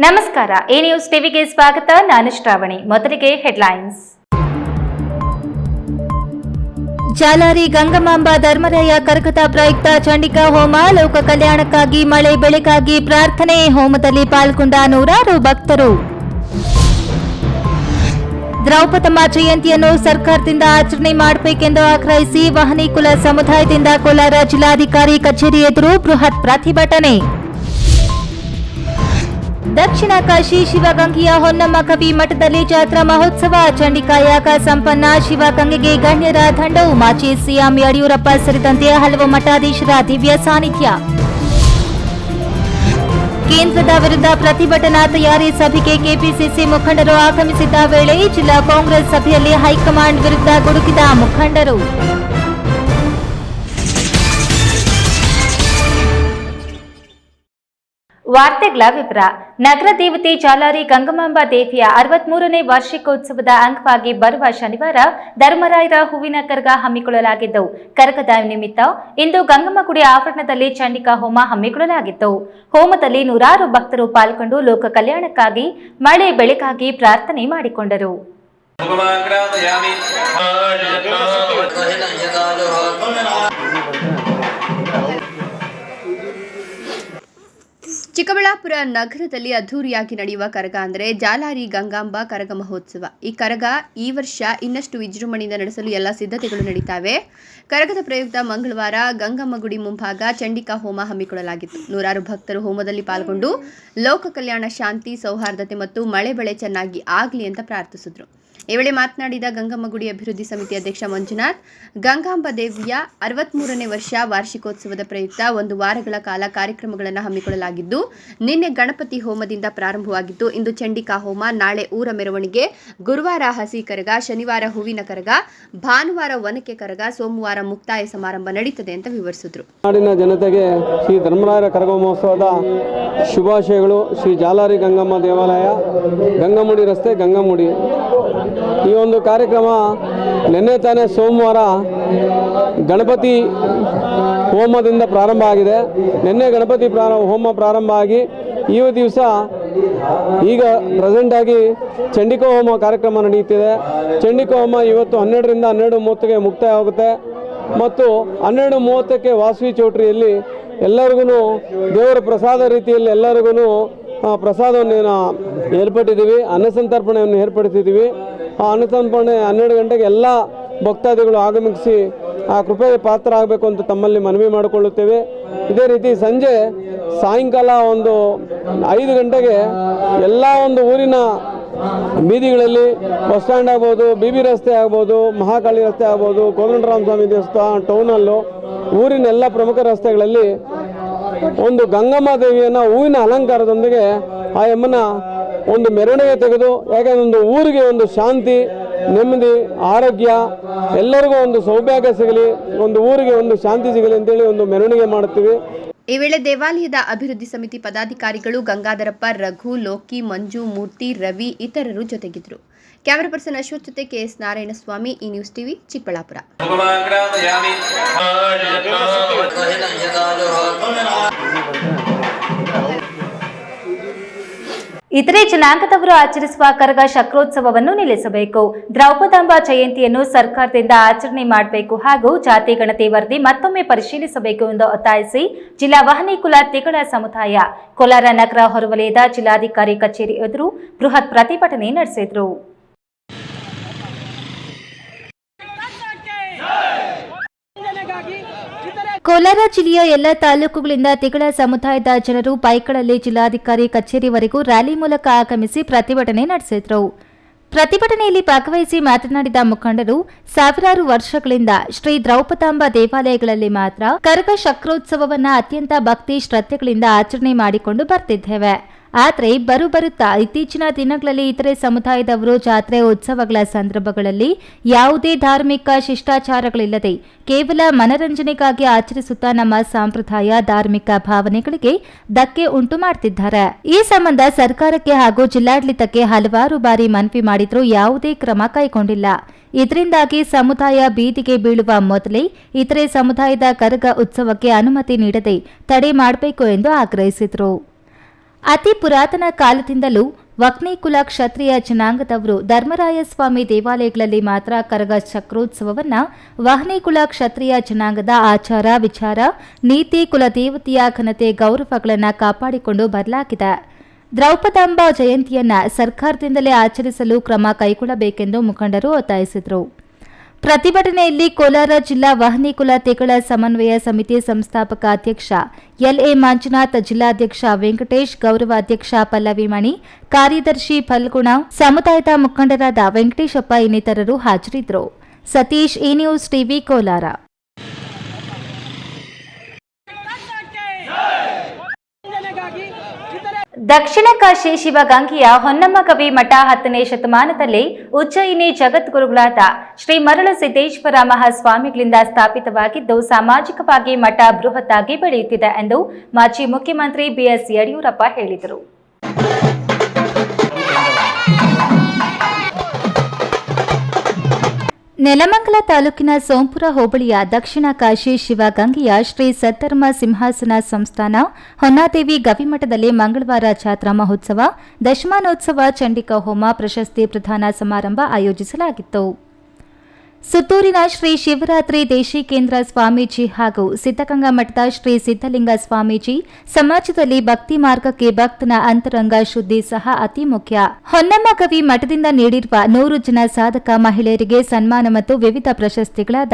ನಮಸ್ಕಾರ, A news ಟಿವಿಗೆ ಸ್ವಾಗತ. ನಾನು ಶ್ರಾವಣಿ. ಮೊದಲಿಗೆ ಹೆಡ್ಲೈನ್ಸ್. ಜಾಲಾರಿ ಗಂಗಮಾಂಬ ಧರ್ಮರಾಯ ಕರಕದ ಪ್ರಯುಕ್ತ ಚಂಡಿಕಾ ಹೋಮ, ಲೋಕ ಕಲ್ಯಾಣಕ್ಕಾಗಿ ಮಳೆ ಬೆಳೆಗಾಗಿ ಪ್ರಾರ್ಥನೆ. ಹೋಮದಲ್ಲಿ ಪಾಲ್ಗೊಂಡ ನೂರಾರು ಭಕ್ತರು. ದ್ರೌಪದಮ್ಮ ಜಯಂತಿಯನ್ನು ಸರ್ಕಾರದಿಂದ ಆಚರಣೆ ಮಾಡಬೇಕೆಂದು ಆಗ್ರಹಿಸಿ ವಹನಿ ಕುಲ ಸಮುದಾಯದಿಂದ ಕೋಲಾರ ಜಿಲ್ಲಾಧಿಕಾರಿ ಕಚೇರಿ ಎದುರು ಬೃಹತ್ ಪ್ರತಿಭಟನೆ. ದಕ್ಷಿಣ ಕಾಶಿ ಶಿವಗಂಗೆಯ ಹೊನ್ನಮ್ಮ ಕವಿ ಮಠದಲ್ಲಿ ಜಾತ್ರಾ ಮಹೋತ್ಸವ, ಚಂಡಿಕಾ ಯಾಗ ಸಂಪನ್ನ. ಶಿವಗಂಗೆಗೆ ಗಣ್ಯರ ದಂಡವು. ಮಾಜಿ ಸಿಎಂ ಯಡಿಯೂರಪ್ಪ ಸೇರಿದಂತೆ ಹಲವು ಮಠಾಧೀಶರ ದಿವ್ಯ ಸಾನ್ನಿಧ್ಯ. ಕೇಂದ್ರದ ವಿರುದ್ಧ ಪ್ರತಿಭಟನಾ ತಯಾರಿ ಸಭೆಗೆ ಕೆಪಿಸಿಸಿ ಮುಖಂಡರು ಆಗಮಿಸಿದ್ದ ವೇಳೆ ಜಿಲ್ಲಾ ಕಾಂಗ್ರೆಸ್ ಸಭೆಯಲ್ಲಿ ಹೈಕಮಾಂಡ್ ವಿರುದ್ಧ ಗುಡುಗಿದ ಮುಖಂಡರು. ವಾರ್ತೆಗಳ ವಿವರ. ನಗರ ದೇವತೆ ಜಾಲಾರಿ ಗಂಗಮಾಂಬ ದೇವಿಯ 63ನೇ ವಾರ್ಷಿಕೋತ್ಸವದ ಅಂಗವಾಗಿ ಬರುವ ಶನಿವಾರ ಧರ್ಮರಾಯರ ಹೂವಿನ ಕರಗ ಹಮ್ಮಿಕೊಳ್ಳಲಾಗಿದ್ದು, ಕರಗದ ನಿಮಿತ್ತ ಇಂದು ಗಂಗಮ್ಮಗುಡಿ ಆವರಣದಲ್ಲಿ ಚಂಡಿಕಾ ಹೋಮ ಹಮ್ಮಿಕೊಳ್ಳಲಾಗಿತ್ತು. ಹೋಮದಲ್ಲಿ ನೂರಾರು ಭಕ್ತರು ಪಾಲ್ಗೊಂಡು ಲೋಕ ಕಲ್ಯಾಣಕ್ಕಾಗಿ ಮಳೆ ಬೆಳೆಗಾಗಿ ಪ್ರಾರ್ಥನೆ ಮಾಡಿಕೊಂಡರು. ಚಿಕ್ಕಬಳ್ಳಾಪುರ ನಗರದಲ್ಲಿ ಅದ್ದೂರಿಯಾಗಿ ನಡೆಯುವ ಕರಗ ಅಂದರೆ ಜಾಲಾರಿ ಗಂಗಾಂಬ ಕರಗ ಮಹೋತ್ಸವ. ಈ ಕರಗ ಈ ವರ್ಷ ಇನ್ನಷ್ಟು ವಿಜೃಂಭಣೆಯಿಂದ ನಡೆಸಲು ಎಲ್ಲ ಸಿದ್ಧತೆಗಳು ನಡೀತಾವೆ. ಕರಗದ ಪ್ರಯುಕ್ತ ಮಂಗಳವಾರ ಗಂಗಮ್ಮ ಗುಡಿ ಮುಂಭಾಗ ಚಂಡಿಕಾ ಹೋಮ ಹಮ್ಮಿಕೊಳ್ಳಲಾಗಿತ್ತು. ನೂರಾರು ಭಕ್ತರು ಹೋಮದಲ್ಲಿ ಪಾಲ್ಗೊಂಡು ಲೋಕ ಕಲ್ಯಾಣ, ಶಾಂತಿ, ಸೌಹಾರ್ದತೆ ಮತ್ತು ಮಳೆ ಬೆಳೆ ಚೆನ್ನಾಗಿ ಆಗಲಿ ಅಂತ ಪ್ರಾರ್ಥಿಸಿದ್ರು. ಈ ವೇಳೆ ಮಾತನಾಡಿದ ಗಂಗಮ್ಮ ಗುಡಿ ಅಭಿವೃದ್ಧಿ ಸಮಿತಿ ಅಧ್ಯಕ್ಷ ಮಂಜುನಾಥ್, ಗಂಗಾಂಬ ದೇವಿಯ 63ನೇ ವರ್ಷ ವಾರ್ಷಿಕೋತ್ಸವದ ಪ್ರಯುಕ್ತ 1 ವಾರಗಳ ಕಾಲ ಕಾರ್ಯಕ್ರಮಗಳನ್ನು ಹಮ್ಮಿಕೊಳ್ಳಲಾಗಿದ್ದು, ನಿನ್ನೆ ಗಣಪತಿ ಹೋಮದಿಂದ ಪ್ರಾರಂಭವಾಗಿತ್ತು. ಇಂದು ಚಂಡಿಕಾ ಹೋಮ, ನಾಳೆ ಊರ ಮೆರವಣಿಗೆ, ಗುರುವಾರ ಹಸಿ ಕರಗ, ಶನಿವಾರ ಹೂವಿನ ಕರಗ, ಭಾನುವಾರ ಒನಕೆ ಕರಗ, ಸೋಮವಾರ ಮುಕ್ತಾಯ ಸಮಾರಂಭ ನಡೀತದೆ ಅಂತ ವಿವರಿಸಿದ್ರು. ನಾಡಿನ ಜನತೆಗೆ ಶ್ರೀ ಧರ್ಮರಾಯರ ಕರಗ ಮಹೋತ್ಸವದ ಶುಭಾಶಯಗಳು. ಶ್ರೀ ಜಾಲಾರಿ ಗಂಗಮ್ಮ ದೇವಾಲಯ, ಗಂಗಮುಡಿ ರಸ್ತೆ, ಗಂಗಮುಡಿ. ಈ ಒಂದು ಕಾರ್ಯಕ್ರಮ ನಿನ್ನೆ ತಾನೇ ಸೋಮವಾರ ಗಣಪತಿ ಹೋಮದಿಂದ ಪ್ರಾರಂಭ ಆಗಿದೆ. ನಿನ್ನೆ ಗಣಪತಿ ಹೋಮ ಪ್ರಾರಂಭ ಆಗಿ ಈ ದಿವಸ ಈಗ ಪ್ರೆಸೆಂಟಾಗಿ ಚಂಡಿಕಾ ಹೋಮ ಕಾರ್ಯಕ್ರಮ ನಡೆಯುತ್ತಿದೆ. ಚಂಡಿಕಾ ಹೋಮ ಇವತ್ತು 12ರಿಂದ 12:30ಗೆ ಮುಕ್ತಾಯ ಆಗುತ್ತೆ ಮತ್ತು 12:30ಕ್ಕೆ ವಾಸವಿ ಚೌಟ್ರಿಯಲ್ಲಿ ಎಲ್ಲರಿಗೂ ದೇವರ ಪ್ರಸಾದ ರೀತಿಯಲ್ಲಿ ಎಲ್ಲರಿಗೂ ಪ್ರಸಾದವನ್ನು ಏರ್ಪಟ್ಟಿದ್ದೀವಿ. ಅನ್ನಸಂತರ್ಪಣೆಯನ್ನು ಏರ್ಪಡಿಸಿದ್ದೀವಿ. ಆ ಅನ್ನಸಂತರ್ಪಣೆ 12 ಗಂಟೆಗೆ ಎಲ್ಲ ಭಕ್ತಾದಿಗಳು ಆಗಮಿಸಿ ಆ ಕೃಪೆಗೆ ಪಾತ್ರ ಆಗಬೇಕು ಅಂತ ತಮ್ಮಲ್ಲಿ ಮನವಿ ಮಾಡಿಕೊಳ್ಳುತ್ತೇವೆ. ಇದೇ ರೀತಿ ಸಾಯಂಕಾಲ 5 ಗಂಟೆಗೆ ಎಲ್ಲ ಊರಿನ ಬೀದಿಗಳಲ್ಲಿ ಬಸ್ ಸ್ಟ್ಯಾಂಡ್ ಆಗ್ಬೋದು, BB ರಸ್ತೆ ಆಗ್ಬೋದು, ಮಹಾಕಾಳಿ ರಸ್ತೆ ಆಗ್ಬೋದು, ಕೋದಂಡರಾಮ ಸ್ವಾಮಿ ದೇವಸ್ಥಾನ, ಟೌನಲ್ಲೂ ಊರಿನ ಎಲ್ಲ ಪ್ರಮುಖ ರಸ್ತೆಗಳಲ್ಲಿ ಗಂಗಮ್ಮ ದೇವಿಯನ್ನು ಹೂವಿನ ಅಲಂಕಾರದೊಂದಿಗೆ ಆ ಅಮ್ಮನ ಮೆರವಣಿಗೆ ತೆಗೆದು, ಯಾಕೆಂದ್ರೆ ಊರಿಗೆ ಶಾಂತಿ, ನೆಮ್ಮದಿ, ಆರೋಗ್ಯ, ಎಲ್ಲರಿಗೂ ಸೌಭಾಗ್ಯ ಸಿಗಲಿ, ಊರಿಗೆ ಶಾಂತಿ ಸಿಗಲಿ ಅಂತೇಳಿ ಮೆರವಣಿಗೆ ಮಾಡುತ್ತೀವಿ. ಈ ವೇಳೆ ದೇವಾಲಯದ ಅಭಿವೃದ್ಧಿ ಸಮಿತಿ ಪದಾಧಿಕಾರಿಗಳು ಗಂಗಾಧರಪ್ಪ, ರಘು, ಲೋಕಿ, ಮಂಜು, ಮೂರ್ತಿ, ರವಿ ಇತರರು ಜೊತೆಗಿದ್ದರು. ಕ್ಯಾಮರಾ ಪರ್ಸನ್ ಅಶ್ವಥ್ ಜೊತೆ KS ನಾರಾಯಣಸ್ವಾಮಿ, ಈ ನ್ಯೂಸ್ ಟಿವಿ, ಚಿಕ್ಕಬಳ್ಳಾಪುರ. ಇತರೆ ಜನಾಂಗದವರು ಆಚರಿಸುವ ಕರಗ ಶಕ್ರೋತ್ಸವವನ್ನು ನಿಲ್ಲಿಸಬೇಕು. ದ್ರೌಪದಾಂಬ ಜಯಂತಿಯನ್ನು ಸರ್ಕಾರದಿಂದ ಆಚರಣೆ ಮಾಡಬೇಕು ಹಾಗೂ ಜಾತಿ ಗಣತಿ ವರದಿ ಮತ್ತೊಮ್ಮೆ ಪರಿಶೀಲಿಸಬೇಕು ಎಂದು ಒತ್ತಾಯಿಸಿ ಜಿಲ್ಲಾ ವಹನಿ ಕುಲ ತಿಗಳ ಸಮುದಾಯ ಕೋಲಾರ ನಗರ ಹೊರವಲಯದ ಜಿಲ್ಲಾಧಿಕಾರಿ ಕಚೇರಿ ಎದುರು ಬೃಹತ್ ಪ್ರತಿಭಟನೆ ನಡೆಸಿದರು. ಕೋಲಾರ ಜಿಲ್ಲೆಯ ಎಲ್ಲ ತಾಲೂಕುಗಳಿಂದ ತಿಗಳ ಸಮುದಾಯದ ಜನರು ಬೈಕ್ಗಳಲ್ಲಿ ಜಿಲ್ಲಾಧಿಕಾರಿ ಕಚೇರಿವರೆಗೂ ರ್ಯಾಲಿ ಮೂಲಕ ಆಗಮಿಸಿ ಪ್ರತಿಭಟನೆ ನಡೆಸಿದರು. ಪ್ರತಿಭಟನೆಯಲ್ಲಿ ಭಾಗವಹಿಸಿ ಮಾತನಾಡಿದ ಮುಖಂಡರು, ಸಾವಿರಾರು ವರ್ಷಗಳಿಂದ ಶ್ರೀ ದ್ರೌಪದಾಂಬ ದೇವಾಲಯಗಳಲ್ಲಿ ಮಾತ್ರ ಕರಗ ಶಕ್ರೋತ್ಸವವನ್ನು ಅತ್ಯಂತ ಭಕ್ತಿ ಶ್ರದ್ಧೆಗಳಿಂದ ಆಚರಣೆ ಮಾಡಿಕೊಂಡು ಬರ್ತಿದ್ದೇವೆ. ಆದರೆ ಬರುತ್ತಾ ಇತ್ತೀಚಿನ ದಿನಗಳಲ್ಲಿ ಇತರೆ ಸಮುದಾಯದವರು ಜಾತ್ರೆ ಉತ್ಸವಗಳ ಸಂದರ್ಭಗಳಲ್ಲಿ ಯಾವುದೇ ಧಾರ್ಮಿಕ ಶಿಷ್ಟಾಚಾರಗಳಿಲ್ಲದೆ ಕೇವಲ ಮನರಂಜನೆಗಾಗಿ ಆಚರಿಸುತ್ತಾ ನಮ್ಮ ಸಂಪ್ರದಾಯ, ಧಾರ್ಮಿಕ ಭಾವನೆಗಳಿಗೆ ಧಕ್ಕೆ ಉಂಟು ಮಾಡುತ್ತಿದ್ದಾರೆ. ಈ ಸಂಬಂಧ ಸರ್ಕಾರಕ್ಕೆ ಹಾಗೂ ಜಿಲ್ಲಾಡಳಿತಕ್ಕೆ ಹಲವಾರು ಬಾರಿ ಮನವಿ ಮಾಡಿದರೂ ಯಾವುದೇ ಕ್ರಮ ಕೈಗೊಂಡಿಲ್ಲ. ಇದರಿಂದಾಗಿ ಸಮುದಾಯ ಬೀದಿಗೆ ಬೀಳುವ ಮೊದಲೇ ಇತರೆ ಸಮುದಾಯದ ಕರಗ ಉತ್ಸವಕ್ಕೆ ಅನುಮತಿ ನೀಡದೆ ತಡೆ ಮಾಡಬೇಕು ಎಂದು ಆಗ್ರಹಿಸಿದರು. ಅತಿ ಪುರಾತನ ಕಾಲದಿಂದಲೂ ವಕ್ನಿಕುಲ ಕ್ಷತ್ರಿಯ ಜನಾಂಗದವರು ಧರ್ಮರಾಯಸ್ವಾಮಿ ದೇವಾಲಯಗಳಲ್ಲಿ ಮಾತ್ರ ಕರಗ ಚಕ್ರೋತ್ಸವವನ್ನು ವಹ್ನಿಕುಲ ಕ್ಷತ್ರಿಯ ಜನಾಂಗದ ಆಚಾರ ವಿಚಾರ ನೀತಿ ಕುಲದೇವತೆಯ ಘನತೆ ಗೌರವಗಳನ್ನು ಕಾಪಾಡಿಕೊಂಡು ಬರಲಾಗಿದೆ. ದ್ರೌಪದಾಂಬ ಜಯಂತಿಯನ್ನ ಸರ್ಕಾರದಿಂದಲೇ ಆಚರಿಸಲು ಕ್ರಮ ಕೈಗೊಳ್ಳಬೇಕೆಂದು ಮುಖಂಡರು ಒತ್ತಾಯಿಸಿದರು. ಪ್ರತಿಭಟನೆಯಲ್ಲಿ ಕೋಲಾರ ಜಿಲ್ಲಾ ವಹ್ನಿಕುಲ ತೆಗಳ ಸಮನ್ವಯ ಸಮಿತಿ ಸಂಸ್ಥಾಪಕ ಅಧ್ಯಕ್ಷ ಎಲ್ಎ ಮಂಜುನಾಥ್, ಜಿಲ್ಲಾಧ್ಯಕ್ಷ ವೆಂಕಟೇಶ್, ಗೌರವ ಅಧ್ಯಕ್ಷ ಪಲ್ಲವಿ ಮಣಿ, ಕಾರ್ಯದರ್ಶಿ ಫಲ್ಗುಣ, ಸಮುದಾಯದ ಮುಖಂಡರಾದ ವೆಂಕಟೇಶಪ್ಪ ಇನ್ನಿತರರು ಹಾಜರಿದ್ದರು. Satish, E news TV, Kolar. ದಕ್ಷಿಣ ಕಾಶಿ ಶಿವಗಂಗೆಯ ಹೊನ್ನಮ್ಮಗವಿ ಮಠ 10ನೇ ಶತಮಾನದಲ್ಲಿ ಉಜ್ಜಯಿನಿ ಜಗದ್ಗುರುಗಳಾದ ಶ್ರೀ ಮರಳ ಸಿದ್ದೇಶ್ವರ ಮಹಾಸ್ವಾಮಿಗಳಿಂದ ಸ್ಥಾಪಿತವಾಗಿದ್ದು ಸಾಮಾಜಿಕವಾಗಿ ಮಠ ಬೃಹತ್ತಾಗಿ ಬೆಳೆಯುತ್ತಿದೆ ಎಂದು ಮಾಜಿ ಮುಖ್ಯಮಂತ್ರಿ ಬಿಎಸ್ ಯಡಿಯೂರಪ್ಪ ಹೇಳಿದರು. ನೆಲಮಂಗಲ ತಾಲೂಕಿನ ಸೋಂಪುರ ಹೋಬಳಿಯ ದಕ್ಷಿಣ ಕಾಶಿ ಶಿವಗಂಗೆಯ ಶ್ರೀ ಸದ್ಧರ್ಮ ಸಿಂಹಾಸನ ಸಂಸ್ಥಾನ ಹೊನ್ನಾದೇವಿ ಗವಿಮಠದಲ್ಲಿ ಮಂಗಳವಾರ ಜಾತ್ರಾ ಮಹೋತ್ಸವ, ದಶಮಾನೋತ್ಸವ, ಚಂಡಿಕಾ ಹೋಮ, ಪ್ರಶಸ್ತಿ ಪ್ರದಾನ ಸಮಾರಂಭ ಆಯೋಜಿಸಲಾಗಿತ್ತು. ಸುತ್ತೂರಿನ ಶ್ರೀ ಶಿವರಾತ್ರಿ ದೇಶಿಕೇಂದ್ರ ಸ್ವಾಮೀಜಿ ಹಾಗೂ ಸಿದ್ದಗಂಗಾ ಮಠದ ಶ್ರೀ ಸಿದ್ದಲಿಂಗ ಸ್ವಾಮೀಜಿ ಸಮಾಜದಲ್ಲಿ ಭಕ್ತಿ ಮಾರ್ಗಕ್ಕೆ ಭಕ್ತನ ಅಂತರಂಗ ಶುದ್ಧಿ ಸಹ ಅತಿ ಮುಖ್ಯ. ಹೊನ್ನಮ್ಮಗವಿ ಮಠದಿಂದ ನೀಡಿರುವ 100 ಜನ ಸಾಧಕ ಮಹಿಳೆಯರಿಗೆ ಸನ್ಮಾನ ಮತ್ತು ವಿವಿಧ ಪ್ರಶಸ್ತಿಗಳಾದ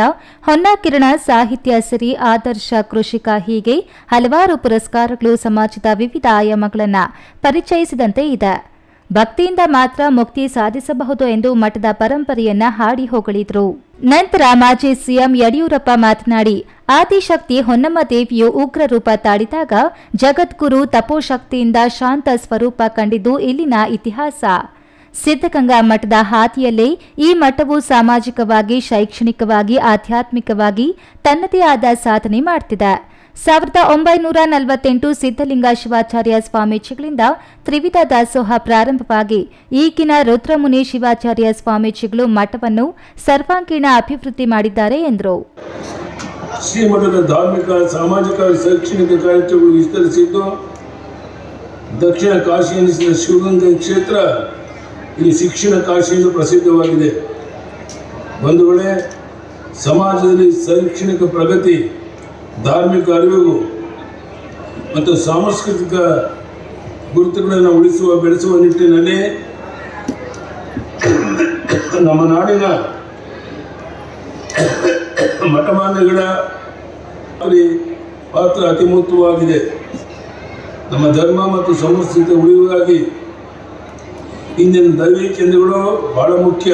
ಹೊನ್ನಕಿರಣ, ಸಾಹಿತ್ಯ ಸಿರಿ, ಆದರ್ಶ ಕೃಷಿಕ ಹೀಗೆ ಹಲವಾರು ಪುರಸ್ಕಾರಗಳು ಸಮಾಜದ ವಿವಿಧ ಆಯಾಮಗಳನ್ನು ಪರಿಚಯಿಸಿದಂತೆ ಇದೆ. ಭಕ್ತಿಯಿಂದ ಮಾತ್ರ ಮುಕ್ತಿ ಸಾಧಿಸಬಹುದು ಎಂದು ಮಠದ ಪರಂಪರೆಯನ್ನ ಹಾಡಿ ಹೊಗಳಿದ್ರು. ನಂತರ ಮಾಜಿ ಸಿಎಂ ಯಡಿಯೂರಪ್ಪ ಮಾತನಾಡಿ, ಆದಿಶಕ್ತಿ ಹೊನ್ನಮ್ಮ ದೇವಿಯು ಉಗ್ರ ರೂಪ ತಾಳಿದಾಗ ಜಗದ್ಗುರು ತಪೋಶಕ್ತಿಯಿಂದ ಶಾಂತ ಸ್ವರೂಪ ಕಂಡಿದ್ದು ಇಲ್ಲಿನ ಇತಿಹಾಸ. ಸಿದ್ದಗಂಗಾ ಮಠದ ಹಾದಿಯಲ್ಲೇ ಈ ಮಠವು ಸಾಮಾಜಿಕವಾಗಿ, ಶೈಕ್ಷಣಿಕವಾಗಿ, ಆಧ್ಯಾತ್ಮಿಕವಾಗಿ ತನ್ನದೇ ಆದ ಸಾಧನೆ ಮಾಡುತ್ತಿದೆ. 1948 ಸಿದ್ದಲಿಂಗ ಶಿವಾಚಾರ್ಯ ಸ್ವಾಮೀಜಿಗಳಿಂದ ತ್ರಿವಿಧ ದಾಸೋಹ ಪ್ರಾರಂಭವಾಗಿ ಈಗಿನ ರುದ್ರಮುನಿ ಶಿವಾಚಾರ್ಯ ಸ್ವಾಮೀಜಿಗಳು ಮಠವನ್ನು ಸರ್ವಾಂಗೀಣ ಅಭಿವೃದ್ಧಿ ಮಾಡಿದ್ದಾರೆ ಎಂದರು. ಶ್ರೀಮಠದ ಧಾರ್ಮಿಕ, ಸಾಮಾಜಿಕ, ಶೈಕ್ಷಣಿಕ ಕಾರ್ಯಕ್ರಮಗಳು ವಿಸ್ತರಿಸಿದ್ದು ದಕ್ಷಿಣ ಕಾಶಿ ಎನಿಸಿದ ಶಿವಗಂಗೆ ಕ್ಷೇತ್ರ ಈ ಶಿಕ್ಷಣ ಕಾಶಿ ಎಂದು ಪ್ರಸಿದ್ಧವಾಗಿದೆ. ಒಂದು ವೇಳೆ ಸಮಾಜದಲ್ಲಿ ಶೈಕ್ಷಣಿಕ ಪ್ರಗತಿ, ಧಾರ್ಮಿಕ ಅರಿವು ಮತ್ತು ಸಾಂಸ್ಕೃತಿಕ ಗುರುತುಗಳನ್ನು ಉಳಿಸುವ, ಬೆಳೆಸುವ ನಿಟ್ಟಿನಲ್ಲಿ ನಮ್ಮ ನಾಡಿನ ಮಠಮಾನ್ಯಗಳ ಪಾತ್ರ ಅತಿ ಮುಖ್ಯವಾಗಿದೆ. ನಮ್ಮ ಧರ್ಮ ಮತ್ತು ಸಂಸ್ಕೃತಿ ಉಳಿಯುವುದಾಗಿ ಇಂದಿನ ದೈವಿ ಕೇಂದ್ರಗಳು ಬಹಳ ಮುಖ್ಯ.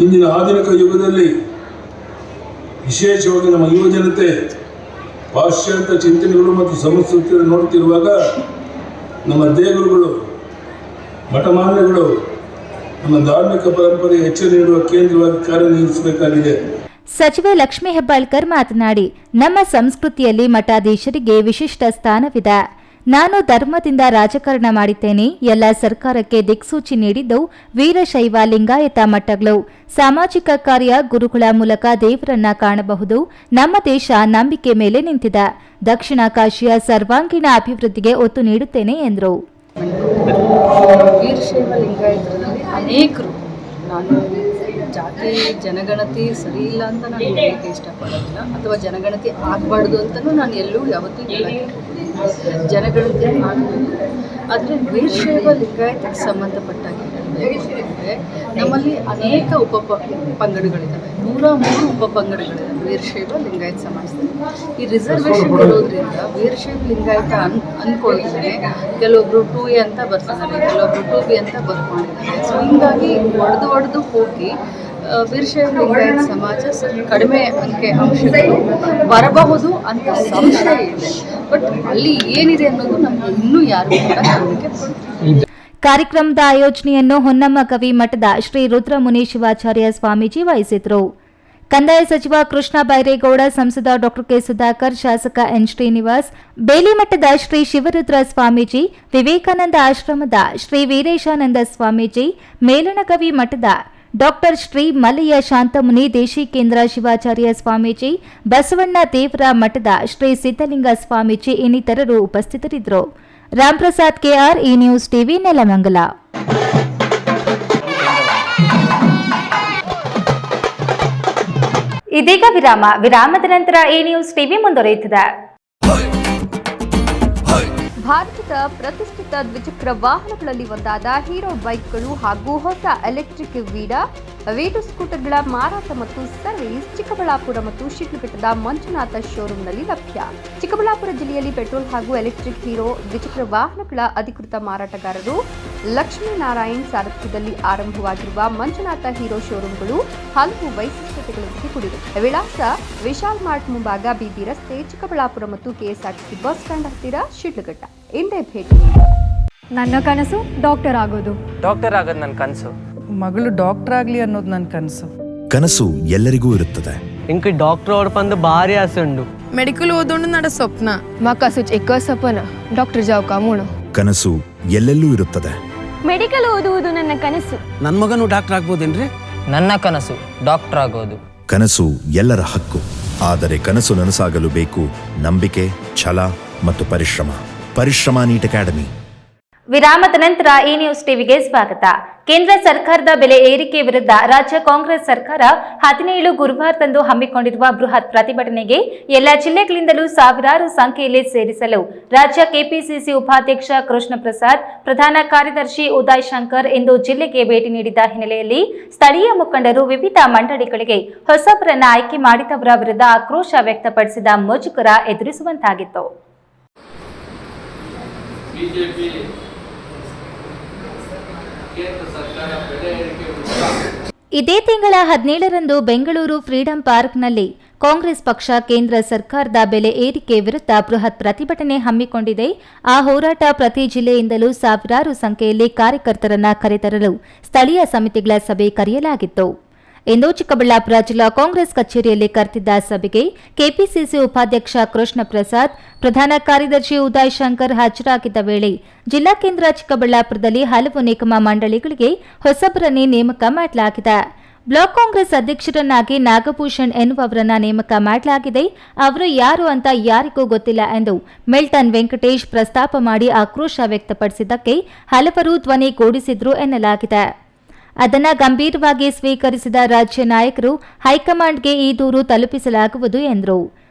ಇಂದಿನ ಆಧುನಿಕ ಯುಗದಲ್ಲಿ ವಿಶೇಷವಾಗಿ ನಮ್ಮ ಯುವ ಜನತೆ ಪಾಶ್ಚಾತ್ಯ ಚಿಂತನೆಗಳು ಮತ್ತು ಸಂಸ್ಕೃತಿಯನ್ನು ನೋಡುತ್ತಿರುವಾಗ ನಮ್ಮ ದೇಗುರುಗಳು, ಮಠಮಾನ್ಯಗಳು ನಮ್ಮ ಧಾರ್ಮಿಕ ಪರಂಪರೆಗೆ ಎಚ್ಚರ ನೀಡುವ ಕೇಂದ್ರವಾಗಿ ಕಾರ್ಯನಿರ್ವಹಿಸಬೇಕಾಗಿದೆ. ಸಚಿವೆ ಲಕ್ಷ್ಮೀ ಹೆಬ್ಬಾಳ್ಕರ್ ಮಾತನಾಡಿ, ನಮ್ಮ ಸಂಸ್ಕೃತಿಯಲ್ಲಿ ಮಠಾಧೀಶರಿಗೆ ವಿಶಿಷ್ಟ ಸ್ಥಾನವಿದೆ. ನಾನು ಧರ್ಮದಿಂದ ರಾಜಕಾರಣ ಮಾಡಿದ್ದೇನೆ. ಎಲ್ಲ ಸರ್ಕಾರಕ್ಕೆ ದಿಕ್ಸೂಚಿ ನೀಡಿದ್ದು ವೀರಶೈವ ಲಿಂಗಾಯತ ಮಠಗಳು. ಸಾಮಾಜಿಕ ಕಾರ್ಯ, ಗುರುಗಳ ಮೂಲಕ ದೇವರನ್ನ ಕಾಣಬಹುದು. ನಮ್ಮ ದೇಶ ನಂಬಿಕೆ ಮೇಲೆ ನಿಂತಿದೆ. ದಕ್ಷಿಣ ಕಾಶಿಯ ಸರ್ವಾಂಗೀಣ ಅಭಿವೃದ್ಧಿಗೆ ಒತ್ತು ನೀಡುತ್ತೇನೆ ಎಂದರು. ವೀರಶೈವ ಲಿಂಗಾಯತರಲ್ಲಿ ಅನೇಕರು, ನಾನು ಜಾತಿ ಜನಗಣತಿ ಸರಿ ಇಲ್ಲ ಅಂತ ನಾನು ಹೇಳಲಿಕ್ಕೆ ಇಷ್ಟಪಡೋದಿಲ್ಲ, ಅಥವಾ ಜನಗಣತಿ ಆಗಬಾರ್ದು ಅಂತಲೂ ನಾನು ಎಲ್ಲೂ ಯಾವತ್ತೂ ಹೇಳಕ್ಕೆ ಜನಗಣತಿ ಆಗಬೇಕು. ಆದರೆ ವೀರಶೈವ ಲಿಂಗಾಯತಕ್ಕೆ ಸಂಬಂಧಪಟ್ಟಾಗಿ ಹೇಳಬೇಕಂದ್ರೆ ನಮ್ಮಲ್ಲಿ ಅನೇಕ ಪಂಗಡಗಳಿದ್ದಾವೆ. 103 ಉಪಪಂಗಡಗಳಿದ್ದಾವೆ ವೀರಶೈವ ಲಿಂಗಾಯತ ಸಮಾಜದಲ್ಲಿ. ಈ ರಿಸರ್ವೇಷನ್ ಇರೋದ್ರಿಂದ ವೀರಶೈವ ಲಿಂಗಾಯತ ಅಂದ್ಕೊಳ್ತಾರೆ. ಕೆಲವೊಬ್ರು 2A ಅಂತ ಬರ್ತಿದ್ದಾರೆ, ಕೆಲವೊಬ್ರು 2B ಅಂತ ಬರ್ಕೊಂಡಿದ್ದಾರೆ. ಸೊ ಹೀಗಾಗಿ ಒಡೆದು ಹೋಗಿ ವೀರಶೈವ ಲಿಂಗಾಯತ ಸಮಾಜ ಕಡಿಮೆ ಅಂಶಗಳು ಬರಬಹುದು ಅಂತ ಸಂಶಯ ಇದೆ. ಬಟ್ ಅಲ್ಲಿ ಏನಿದೆ ಅನ್ನೋದು ನಮ್ಗೆ ಇನ್ನೂ ಯಾರು ಕೂಡ ನಂಬಿಕೆ ಕೊಡ್ತಾರೆ. ಕಾರ್ಯಕ್ರಮದ ಆಯೋಜನೆಯನ್ನು ಹೊನ್ನಮ್ಮಗವಿ ಮಠದ ಶ್ರೀ ರುದ್ರಮುನಿ ಶಿವಾಚಾರ್ಯ ಸ್ವಾಮೀಜಿ ವಹಿಸಿದ್ರು. ಕಂದಾಯ ಸಚಿವ ಕೃಷ್ಣ ಬೈರೇಗೌಡ, ಸಂಸದ ಡಾ ಕೆ ಸುಧಾಕರ್, ಶಾಸಕ ಎನ್ ಶ್ರೀನಿವಾಸ್, ಬೇಲಿಮಠದ ಶ್ರೀ ಶಿವರುದ್ರ ಸ್ವಾಮೀಜಿ, ವಿವೇಕಾನಂದ ಆಶ್ರಮದ ಶ್ರೀ ವೀರೇಶಾನಂದ ಸ್ವಾಮೀಜಿ, ಮೇಲಣಗವಿ ಮಠದ ಡಾ ಶ್ರೀ ಮಲಯ ಶಾಂತಮುನಿ, ದೇಶಿಕೇಂದ್ರ ಶಿವಾಚಾರ್ಯ ಸ್ವಾಮೀಜಿ, ಬಸವಣ್ಣ ದೇವರ ಮಠದ ಶ್ರೀ ಸಿದ್ದಲಿಂಗ ಸ್ವಾಮೀಜಿ ಇನ್ನಿತರರು ಉಪಸ್ಥಿತರಿದ್ದರು. ರಾಮ್ಪ್ರಸಾದ್ ಕೆಆರ್, ಈ ನ್ಯೂಸ್ ಟಿವಿ, ನೆಲಮಂಗಲ. ಇದೀಗ ವಿರಾಮದ ನಂತರ ಈ ನ್ಯೂಸ್ ಟಿವಿ ಮುಂದುವರಿಯುತ್ತದೆ. ಭಾರತದ ಪ್ರತಿಷ್ಠಿತ ದ್ವಿಚಕ್ರ ವಾಹನಗಳಲ್ಲಿ ಒಂದಾದ ಹೀರೋ ಬೈಕ್ಗಳು ಹಾಗೂ ಹೊಸ ಎಲೆಕ್ಟ್ರಿಕ್ ವೀಡು ಸ್ಕೂಟರ್ಗಳ ಮಾರಾಟ ಮತ್ತು ಸರ್ವಿಸ್ ಚಿಕ್ಕಬಳ್ಳಾಪುರ ಮತ್ತು ಶಿಡ್ಲಘಟ್ಟದ ಮಂಜುನಾಥ ಶೋರೂಮ್ನಲ್ಲಿ ಲಭ್ಯ. ಚಿಕ್ಕಬಳ್ಳಾಪುರ ಜಿಲ್ಲೆಯಲ್ಲಿ ಪೆಟ್ರೋಲ್ ಹಾಗೂ ಎಲೆಕ್ಟ್ರಿಕ್ ಹೀರೋ ದ್ವಿಚಕ್ರ ವಾಹನಗಳ ಅಧಿಕೃತ ಮಾರಾಟಗಾರರು ಲಕ್ಷ್ಮೀನಾರಾಯಣ್ ಸಾರಥ್ಯದಲ್ಲಿ ಆರಂಭವಾಗಿರುವ ಮಂಜುನಾಥ ಹೀರೋ ಶೋರೂಮ್ಗಳು ಹಲವು ವೈಶಿಷ್ಟ್ಯತೆಗಳೊಂದಿಗೆ ಕೂಡಿವೆ. ವಿಳಾಸ ವಿಶಾಲ್ ಮಾರ್ಟ್ ಮುಂಭಾಗ, ಬಿಬಿ ರಸ್ತೆ, ಚಿಕ್ಕಬಳ್ಳಾಪುರ ಮತ್ತು ಕೆಎಸ್ಆರ್ಟಿಸಿ ಬಸ್ ಸ್ಟ್ಯಾಂಡ್ ಹತ್ತಿರ, ಶಿಡ್ಲಘಟ್ಟ. ಇಂದೇ ಭೇಟಿ. ನನ್ನ ಕನಸು ಡಾಕ್ಟರ್ ಆಗೋದು ನನ್ನ ಕನಸು. ಮಗಳು ಡಾಕ್ಟರ್ ಆಗ್ಲಿ ಅನ್ನೋದು ನನ್ನ ಕನಸು. ಕನಸು ಎಲ್ಲರಿಗೂ ಇರುತ್ತದೆ. ಇಂಕ ಡಾಕ್ಟರ್ ಅವ್ರ ಪಂದು ಭಾರಿ ಆಸೆ ಉಂಡು. ಮೆಡಿಕಲ್ ಓದೋಣ ನಡ ಸ್ವಪ್ನ. ಮಾಕಾಸು ಎಕ್ಕ ಸಪನ ಡಾಕ್ಟರ್ ಜಾವ್ ಕಾಮೂಣ. ಕನಸು ಎಲ್ಲೆಲ್ಲೂ ಇರುತ್ತದೆ. ಮೆಡಿಕಲ್ ಓದುವುದು ನನ್ನ ಕನಸು. ನನ್ನ ಮಗನು ಡಾಕ್ಟರ್ ಆಗ್ಬೋದೇನ್ರಿ? ನನ್ನ ಕನಸು ಡಾಕ್ಟರ್ ಆಗೋದು. ಕನಸು ಎಲ್ಲರ ಹಕ್ಕು. ಆದರೆ ಕನಸು ನನಸಾಗಲು ಬೇಕು ನಂಬಿಕೆ, ಛಲ ಮತ್ತು ಪರಿಶ್ರಮ ನೀಟ್ ಅಕಾಡೆಮಿ. ವಿರಾಮದ ನಂತರ ಈ ನ್ಯೂಸ್ ಟಿವಿಗೆ ಸ್ವಾಗತ. ಕೇಂದ್ರ ಸರ್ಕಾರದ ಬೆಲೆ ಏರಿಕೆ ವಿರುದ್ಧ ರಾಜ್ಯ ಕಾಂಗ್ರೆಸ್ ಸರ್ಕಾರ 17 ಗುರುವಾರದಂದು ಹಮ್ಮಿಕೊಂಡಿರುವ ಬೃಹತ್ ಪ್ರತಿಭಟನೆಗೆ ಎಲ್ಲ ಜಿಲ್ಲೆಗಳಿಂದಲೂ ಸಾವಿರಾರು ಸಂಖ್ಯೆಯಲ್ಲಿ ಸೇರಿಸಲು ರಾಜ್ಯ ಕೆಪಿಸಿಸಿ ಉಪಾಧ್ಯಕ್ಷ ಕೃಷ್ಣ ಪ್ರಸಾದ್, ಪ್ರಧಾನ ಕಾರ್ಯದರ್ಶಿ ಉದಯ್ ಶಂಕರ್ ಇಂದು ಜಿಲ್ಲೆಗೆ ಭೇಟಿ ನೀಡಿದ ಹಿನ್ನೆಲೆಯಲ್ಲಿ ಸ್ಥಳೀಯ ಮುಖಂಡರು ವಿವಿಧ ಮಂಡಳಿಗಳಿಗೆ ಹೊಸಬರನ್ನ ಆಯ್ಕೆ ಮಾಡಿದವರ ವಿರುದ್ಧ ಆಕ್ರೋಶ ವ್ಯಕ್ತಪಡಿಸಿದ ಮುಜುಗರ ಎದುರಿಸುವಂತಾಗಿತ್ತು. ಇದೇ ತಿಂಗಳ 17ರಂದು ಬೆಂಗಳೂರು ಫ್ರೀಡಂ ಪಾರ್ಕ್ನಲ್ಲಿ ಕಾಂಗ್ರೆಸ್ ಪಕ್ಷ ಕೇಂದ್ರ ಸರ್ಕಾರದ ಬೆಲೆ ಏರಿಕೆ ವಿರುದ್ಧ ಬೃಹತ್ ಪ್ರತಿಭಟನೆ ಹಮ್ಮಿಕೊಂಡಿದೆ. ಆ ಹೋರಾಟ ಪ್ರತಿ ಜಿಲ್ಲೆಯಿಂದಲೂ ಸಾವಿರಾರು ಸಂಖ್ಯೆಯಲ್ಲಿ ಕಾರ್ಯಕರ್ತರನ್ನ ಕರೆತರಲು ಸ್ಥಳೀಯ ಸಮಿತಿಗಳ ಸಭೆ ಕರೆಯಲಾಗಿತ್ತು. ಇಂದು ಚಿಕ್ಕಬಳ್ಳಾಪುರ ಜಿಲ್ಲಾ ಕಾಂಗ್ರೆಸ್ ಕಚೇರಿಯಲ್ಲಿ ಕರೆದಿದ್ದ ಸಭೆಗೆ ಕೆಪಿಸಿಸಿ ಉಪಾಧ್ಯಕ್ಷ ಕೃಷ್ಣ ಪ್ರಸಾದ್, ಪ್ರಧಾನ ಕಾರ್ಯದರ್ಶಿ ಉದಯ್ ಶಂಕರ್ ಹಾಜರಾಗಿದ್ದ ವೇಳೆ ಜಿಲ್ಲಾ ಕೇಂದ್ರ ಚಿಕ್ಕಬಳ್ಳಾಪುರದಲ್ಲಿ ಹಲವು ನಿಗಮ ಮಂಡಳಿಗಳಿಗೆ ಹೊಸಬರನ್ನೇ ನೇಮಕ ಮಾಡಲಾಗಿದೆ. ಬ್ಲಾಕ್ ಕಾಂಗ್ರೆಸ್ ಅಧ್ಯಕ್ಷರನ್ನಾಗಿ ನಾಗಭೂಷಣ್ ಎನ್ನುವವರನ್ನ ನೇಮಕ ಮಾಡಲಾಗಿದೆ. ಅವರು ಯಾರು ಅಂತ ಯಾರಿಗೂ ಗೊತ್ತಿಲ್ಲ ಎಂದು ಮಿಲ್ಟನ್ ವೆಂಕಟೇಶ್ ಪ್ರಸ್ತಾಪ ಮಾಡಿ ಆಕ್ರೋಶ ವ್ಯಕ್ತಪಡಿಸಿದ್ದಕ್ಕೆ ಹಲವರು ಧ್ವನಿಗೂಡಿಸಿದ್ರು ಎನ್ನಲಾಗಿದೆ. ಅದನ್ನು ಗಂಭೀರವಾಗಿ ಸ್ವೀಕರಿಸಿದ ರಾಜ್ಯ ನಾಯಕರು ಹೈಕಮಾಂಡ್ಗೆ ಈ ದೂರು ತಲುಪಿಸಲಾಗುವುದು ಎಂದರು.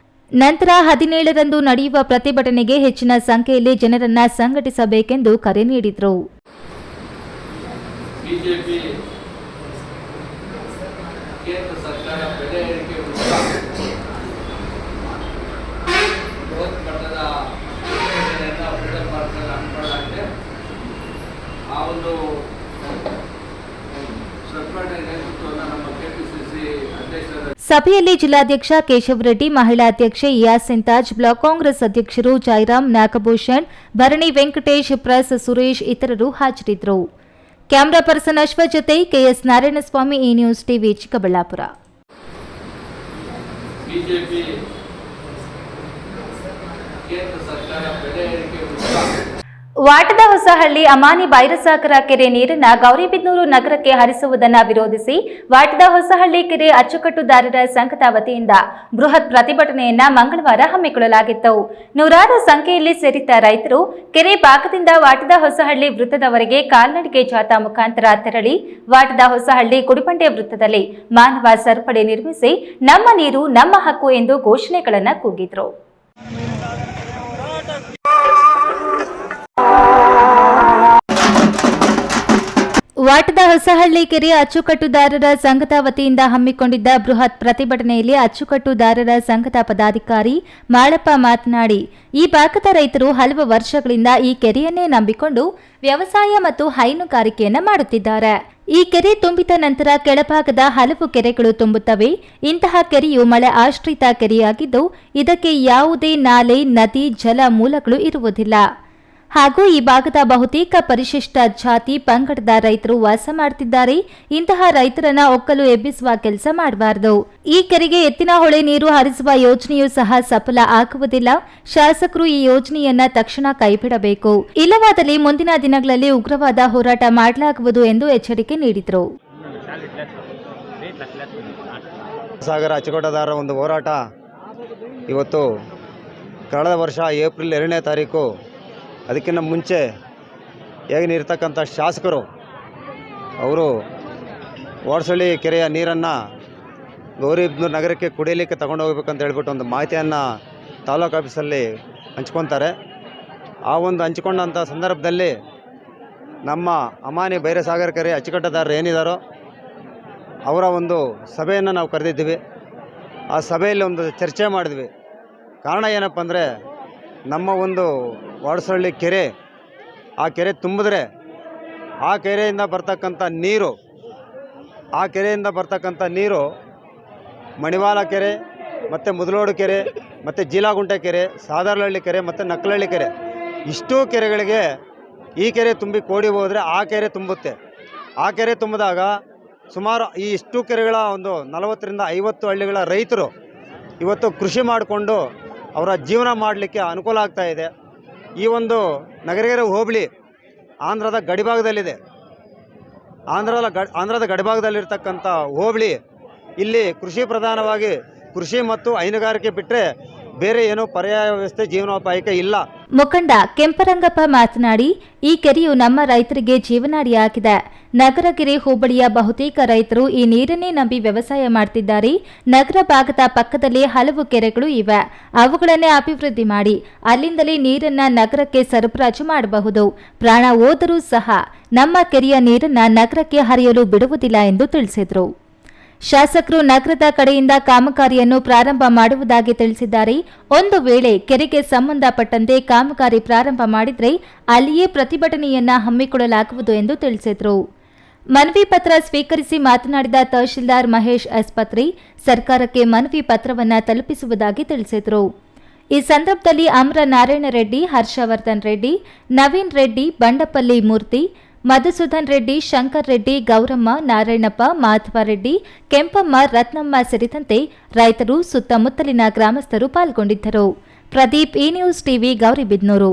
ನಂತರ 17ರಂದು ನಡೆಯುವ ಪ್ರತಿಭಟನೆಗೆ ಹೆಚ್ಚಿನ ಸಂಖ್ಯೆಯಲ್ಲಿ ಜನರನ್ನ ಸಂಘಟಿಸಬೇಕೆಂದು ಕರೆ ನೀಡಿದರು. ಸಭೆಯಲ್ಲಿ ಜಿಲ್ಲಾಧ್ಯಕ್ಷ ಕೇಶವರೆಡ್ಡಿ, ಮಹಿಳಾ ಅಧ್ಯಕ್ಷೆ ಯಾಸಿನ್ ತಾಜ್, ಬ್ಲಾಕ್ ಕಾಂಗ್ರೆಸ್ ಅಧ್ಯಕ್ಷರು ಜೈರಾಮ್, ನಾಗಭೂಷಣ್, ಭರಣಿ ವೆಂಕಟೇಶ್, ಪ್ರೆಸ್ ಸುರೇಶ್ ಇತರರು ಹಾಜರಿದ್ದರು. ಕ್ಯಾಮರಾ ಪರ್ಸನ್ ಅಶ್ವಥ್ ಜೊತೆ ಕೆಎಸ್ ನಾರಾಯಣಸ್ವಾಮಿ, ಈ ನ್ಯೂಸ್ ಟಿವಿ, ಚಿಕ್ಕಬಳ್ಳಾಪುರ. ವಾಟದ ಹೊಸಹಳ್ಳಿ ಅಮಾನಿ ಬೈರಸಾಗರ ಕೆರೆ ನೀರನ್ನ ಗೌರಿಬಿದನೂರು ನಗರಕ್ಕೆ ಹರಿಸುವುದನ್ನು ವಿರೋಧಿಸಿ ವಾಟದ ಹೊಸಹಳ್ಳಿ ಕೆರೆ ಅಚ್ಚುಕಟ್ಟುದಾರರ ಸಂಘದ ವತಿಯಿಂದ ಬೃಹತ್ ಪ್ರತಿಭಟನೆಯನ್ನ ಮಂಗಳವಾರ ಹಮ್ಮಿಕೊಳ್ಳಲಾಗಿತ್ತು. ನೂರಾರು ಸಂಖ್ಯೆಯಲ್ಲಿ ಸೇರಿದ್ದ ರೈತರು ಕೆರೆ ಭಾಗದಿಂದ ವಾಟದ ಹೊಸಹಳ್ಳಿ ವೃತ್ತದವರೆಗೆ ಕಾಲ್ನಡಿಗೆ ಜಾಥಾ ಮುಖಾಂತರ ತೆರಳಿ ವಾಟದ ಹೊಸಹಳ್ಳಿ ಕುಡಿಪಂಡೆ ವೃತ್ತದಲ್ಲಿ ಮಾನವ ಸರಪಳಿ ನಿರ್ಮಿಸಿ ನಮ್ಮ ನೀರು ನಮ್ಮ ಹಕ್ಕು ಎಂದು ಘೋಷಣೆಗಳನ್ನು ಕೂಗಿದ್ರು. ವಾಟದ ಹೊಸಹಳ್ಳಿ ಕೆರೆ ಅಚ್ಚುಕಟ್ಟುದಾರರ ಸಂಘದ ವತಿಯಿಂದ ಹಮ್ಮಿಕೊಂಡಿದ್ದ ಬೃಹತ್ ಪ್ರತಿಭಟನೆಯಲ್ಲಿ ಅಚ್ಚುಕಟ್ಟುದಾರರ ಸಂಘದ ಪದಾಧಿಕಾರಿ ಮಾಳಪ್ಪ ಮಾತನಾಡಿ, ಈ ಭಾಗದ ರೈತರು ಹಲವು ವರ್ಷಗಳಿಂದ ಈ ಕೆರೆಯನ್ನೇ ನಂಬಿಕೊಂಡು ವ್ಯವಸಾಯ ಮತ್ತು ಹೈನುಗಾರಿಕೆಯನ್ನು ಮಾಡುತ್ತಿದ್ದಾರೆ. ಈ ಕೆರೆ ತುಂಬಿದ ನಂತರ ಕೆಳಭಾಗದ ಹಲವು ಕೆರೆಗಳು ತುಂಬುತ್ತವೆ. ಇಂತಹ ಕೆರೆಯು ಮಳೆ ಆಶ್ರಿತ ಕೆರೆಯಾಗಿದ್ದು ಇದಕ್ಕೆ ಯಾವುದೇ ನಾಲೆ, ನದಿ, ಜಲ ಮೂಲಗಳು ಇರುವುದಿಲ್ಲ. ಹಾಗೂ ಈ ಭಾಗದ ಬಹುತೇಕ ಪರಿಶಿಷ್ಟ ಜಾತಿ ಪಂಗಡದ ರೈತರು ವಾಸ ಮಾಡುತ್ತಿದ್ದಾರೆ. ಇಂತಹ ರೈತರನ್ನ ಒಕ್ಕಲು ಎಬ್ಬಿಸುವ ಕೆಲಸ ಮಾಡಬಾರದು. ಈ ಕೆರೆಗೆ ಎತ್ತಿನ ಹೊಳೆ ನೀರು ಹರಿಸುವ ಯೋಜನೆಯೂ ಸಹ ಸಫಲ ಆಗುವುದಿಲ್ಲ. ಶಾಸಕರು ಈ ಯೋಜನೆಯನ್ನ ತಕ್ಷಣ ಕೈಬಿಡಬೇಕು, ಇಲ್ಲವಾದಲ್ಲಿ ಮುಂದಿನ ದಿನಗಳಲ್ಲಿ ಉಗ್ರವಾದ ಹೋರಾಟ ಮಾಡಲಾಗುವುದು ಎಂದು ಎಚ್ಚರಿಕೆ ನೀಡಿದರು. ಸಾಗರ ಅಚ್ಚುಕಟ್ಟುದಾರರ ಒಂದು ಹೋರಾಟ ಇವತ್ತು ಕಳೆದ ವರ್ಷ ಏಪ್ರಿಲ್ 2ನೇ ತಾರೀಕು ಅದಕ್ಕಿಂತ ಮುಂಚೆ ಹೇಗಿರ್ತಕ್ಕಂಥ ಶಾಸಕರು ಅವರು ವಾಡ್ಸಳ್ಳಿ ಕೆರೆಯ ನೀರನ್ನು ಗೌರಿಬಿದನೂರು ನಗರಕ್ಕೆ ಕುಡಿಯಲಿಕ್ಕೆ ತಗೊಂಡು ಹೋಗ್ಬೇಕಂತ ಹೇಳ್ಬಿಟ್ಟು ಒಂದು ಮಾಹಿತಿಯನ್ನು ತಾಲೂಕು ಆಫೀಸಲ್ಲಿ ಹಂಚ್ಕೊತಾರೆ. ಆ ಒಂದು ಹಂಚ್ಕೊಂಡಂಥ ಸಂದರ್ಭದಲ್ಲಿ ನಮ್ಮ ಅಮಾನಿ ಬೈರಸಾಗರ ಕೆರೆ ಅಚ್ಚುಕಟ್ಟುದಾರರು ಏನಿದ್ದಾರೋ ಅವರ ಒಂದು ಸಭೆಯನ್ನು ನಾವು ಕರೆದಿದ್ದೀವಿ. ಆ ಸಭೆಯಲ್ಲಿ ಒಂದು ಚರ್ಚೆ ಮಾಡಿದ್ವಿ. ಕಾರಣ ಏನಪ್ಪ ಅಂದರೆ ನಮ್ಮ ಒಂದು ವಾಡ್ಸಳ್ಳಿ ಕೆರೆ, ಆ ಕೆರೆ ತುಂಬಿದ್ರೆ ಆ ಕೆರೆಯಿಂದ ಬರ್ತಕ್ಕಂಥ ನೀರು ಮಣಿವಾಲ ಕೆರೆ ಮತ್ತು ಮುದಲೋಡು ಕೆರೆ ಮತ್ತು ಜೀಲಾಗುಂಟೆ ಕೆರೆ, ಸಾದಾರ್ಲಹಳ್ಳಿ ಕೆರೆ ಮತ್ತು ನಕ್ಕಲಹಳ್ಳಿ ಕೆರೆ, ಇಷ್ಟೂ ಕೆರೆಗಳಿಗೆ ಈ ಕೆರೆ ತುಂಬಿ ಕೋಡಿ ಹೋದರೆ ಆ ಕೆರೆ ತುಂಬುತ್ತೆ. ಆ ಕೆರೆ ತುಂಬಿದಾಗ ಸುಮಾರು ಈ ಇಷ್ಟು ಕೆರೆಗಳ ಒಂದು 40ರಿಂದ 50 ಹಳ್ಳಿಗಳ ರೈತರು ಇವತ್ತು ಕೃಷಿ ಮಾಡಿಕೊಂಡು ಅವರ ಜೀವನ ಮಾಡಲಿಕ್ಕೆ ಅನುಕೂಲ ಆಗ್ತಾಯಿದೆ. ಈ ಒಂದು ನಗರಗೆರೆ ಹೋಬಳಿ ಆಂಧ್ರದ ಗಡಿಭಾಗದಲ್ಲಿದೆ. ಆಂಧ್ರದ ಗಡಿಭಾಗದಲ್ಲಿರ್ತಕ್ಕಂಥ ಹೋಬಳಿ, ಇಲ್ಲಿ ಕೃಷಿ ಪ್ರಧಾನವಾಗಿ ಕೃಷಿ ಮತ್ತು ಹೈನುಗಾರಿಕೆ ಬಿಟ್ಟರೆ ಬೇರೆ ಏನೂ ಪರ್ಯಾಯ ವ್ಯವಸ್ಥೆ ಜೀವನೋಪಾಯಕ್ಕೆ ಇಲ್ಲ. ಮುಖಂಡ ಕೆಂಪರಂಗಪ್ಪ ಮಾತನಾಡಿ, ಈ ಕೆರೆಯು ನಮ್ಮ ರೈತರಿಗೆ ಜೀವನಾಡಿಯಾಗಿದೆ. ನಗರಗೆರೆ ಹೋಬಳಿಯ ಬಹುತೇಕ ರೈತರು ಈ ನೀರನ್ನೇ ನಂಬಿ ವ್ಯವಸಾಯ ಮಾಡುತ್ತಿದ್ದಾರೆ. ನಗರ ಭಾಗದ ಪಕ್ಕದಲ್ಲಿ ಹಲವು ಕೆರೆಗಳು ಇವೆ. ಅವುಗಳನ್ನೇ ಅಭಿವೃದ್ಧಿ ಮಾಡಿ ಅಲ್ಲಿಂದಲೇ ನೀರನ್ನ ನಗರಕ್ಕೆ ಸರಬರಾಜು ಮಾಡಬಹುದು. ಪ್ರಾಣ ಹೋದರೂ ಸಹ ನಮ್ಮ ಕೆರೆಯ ನೀರನ್ನ ನಗರಕ್ಕೆ ಹರಿಯಲು ಬಿಡುವುದಿಲ್ಲ ಎಂದು ತಿಳಿಸಿದರು. ಶಾಸಕರು ನಗರದ ಕಡೆಯಿಂದ ಕಾಮಗಾರಿಯನ್ನು ಪ್ರಾರಂಭ ಮಾಡುವುದಾಗಿ ತಿಳಿಸಿದ್ದಾರೆ. ಒಂದು ವೇಳೆ ಕೆರೆಗೆ ಸಂಬಂಧಪಟ್ಟಂತೆ ಕಾಮಗಾರಿ ಪ್ರಾರಂಭ ಮಾಡಿದರೆ ಅಲ್ಲಿಯೇ ಪ್ರತಿಭಟನೆಯನ್ನ ಹಮ್ಮಿಕೊಳ್ಳಲಾಗುವುದು ಎಂದು ತಿಳಿಸಿದರು. ಮನವಿ ಪತ್ರ ಸ್ವೀಕರಿಸಿ ಮಾತನಾಡಿದ ತಹಶೀಲ್ದಾರ್ ಮಹೇಶ್ ಆಸ್ಪತ್ರೆ, ಸರ್ಕಾರಕ್ಕೆ ಮನವಿ ಪತ್ರವನ್ನು ತಲುಪಿಸುವುದಾಗಿ ತಿಳಿಸಿದರು. ಈ ಸಂದರ್ಭದಲ್ಲಿ ಅಮರ ನಾರಾಯಣ ರೆಡ್ಡಿ, ಹರ್ಷವರ್ಧನ್ ರೆಡ್ಡಿ, ನವೀನ್ ರೆಡ್ಡಿ, ಬಂಡಪಲ್ಲಿ ಮೂರ್ತಿ, ಮಧುಸೂದನ್ ರೆಡ್ಡಿ, ಶಂಕರ್ ರೆಡ್ಡಿ, ಗೌರಮ್ಮ, ನಾರಾಯಣಪ್ಪ, ಮಾಧವ ರೆಡ್ಡಿ, ಕೆಂಪಮ್ಮ, ರತ್ನಮ್ಮ ಸೇರಿದಂತೆ ರೈತರು, ಸುತ್ತಮುತ್ತಲಿನ ಗ್ರಾಮಸ್ಥರು ಪಾಲ್ಗೊಂಡಿದ್ದರು. ಪ್ರದೀಪ್, ಈ ನ್ಯೂಸ್ ಟಿವಿ, ಗೌರಿಬಿದನೂರು.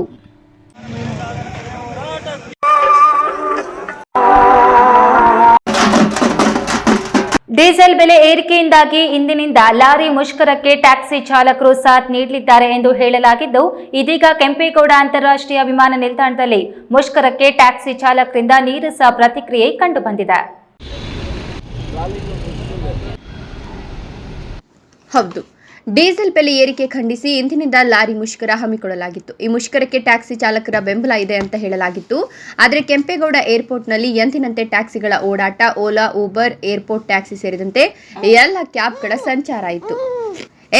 ಡೀಸೆಲ್ ಬೆಲೆ ಏರಿಕೆಯಿಂದಾಗಿ ಇಂದಿನಿಂದ ಲಾರಿ ಮುಷ್ಕರಕ್ಕೆ ಟ್ಯಾಕ್ಸಿ ಚಾಲಕರು ಸಾಥ್ ನೀಡಲಿದ್ದಾರೆ ಎಂದು ಹೇಳಲಾಗಿದ್ದು, ಇದೀಗ ಕೆಂಪೇಗೌಡ ಅಂತಾರಾಷ್ಟ್ರೀಯ ವಿಮಾನ ನಿಲ್ದಾಣದಲ್ಲಿ ಮುಷ್ಕರಕ್ಕೆ ಟ್ಯಾಕ್ಸಿ ಚಾಲಕರಿಂದ ನೀರಸ ಪ್ರತಿಕ್ರಿಯೆ ಕಂಡುಬಂದಿದೆ. ಹೌದು, ಡೀಸೆಲ್ ಬೆಲೆ ಏರಿಕೆ ಖಂಡಿಸಿ ಇಂದಿನಿಂದ ಲಾರಿ ಮುಷ್ಕರ ಹಮ್ಮಿಕೊಳ್ಳಲಾಗಿತ್ತು. ಈ ಮುಷ್ಕರಕ್ಕೆ ಟ್ಯಾಕ್ಸಿ ಚಾಲಕರ ಬೆಂಬಲ ಇದೆ ಅಂತ ಹೇಳಲಾಗಿತ್ತು. ಆದರೆ ಕೆಂಪೇಗೌಡ ಏರ್ಪೋರ್ಟ್ನಲ್ಲಿ ಎಂದಿನಂತೆ ಟ್ಯಾಕ್ಸಿಗಳ ಓಡಾಟ, ಓಲಾ, ಊಬರ್, ಏರ್ಪೋರ್ಟ್ ಟ್ಯಾಕ್ಸಿ ಸೇರಿದಂತೆ ಎಲ್ಲ ಕ್ಯಾಬ್ಗಳ ಸಂಚಾರ ಇತ್ತು.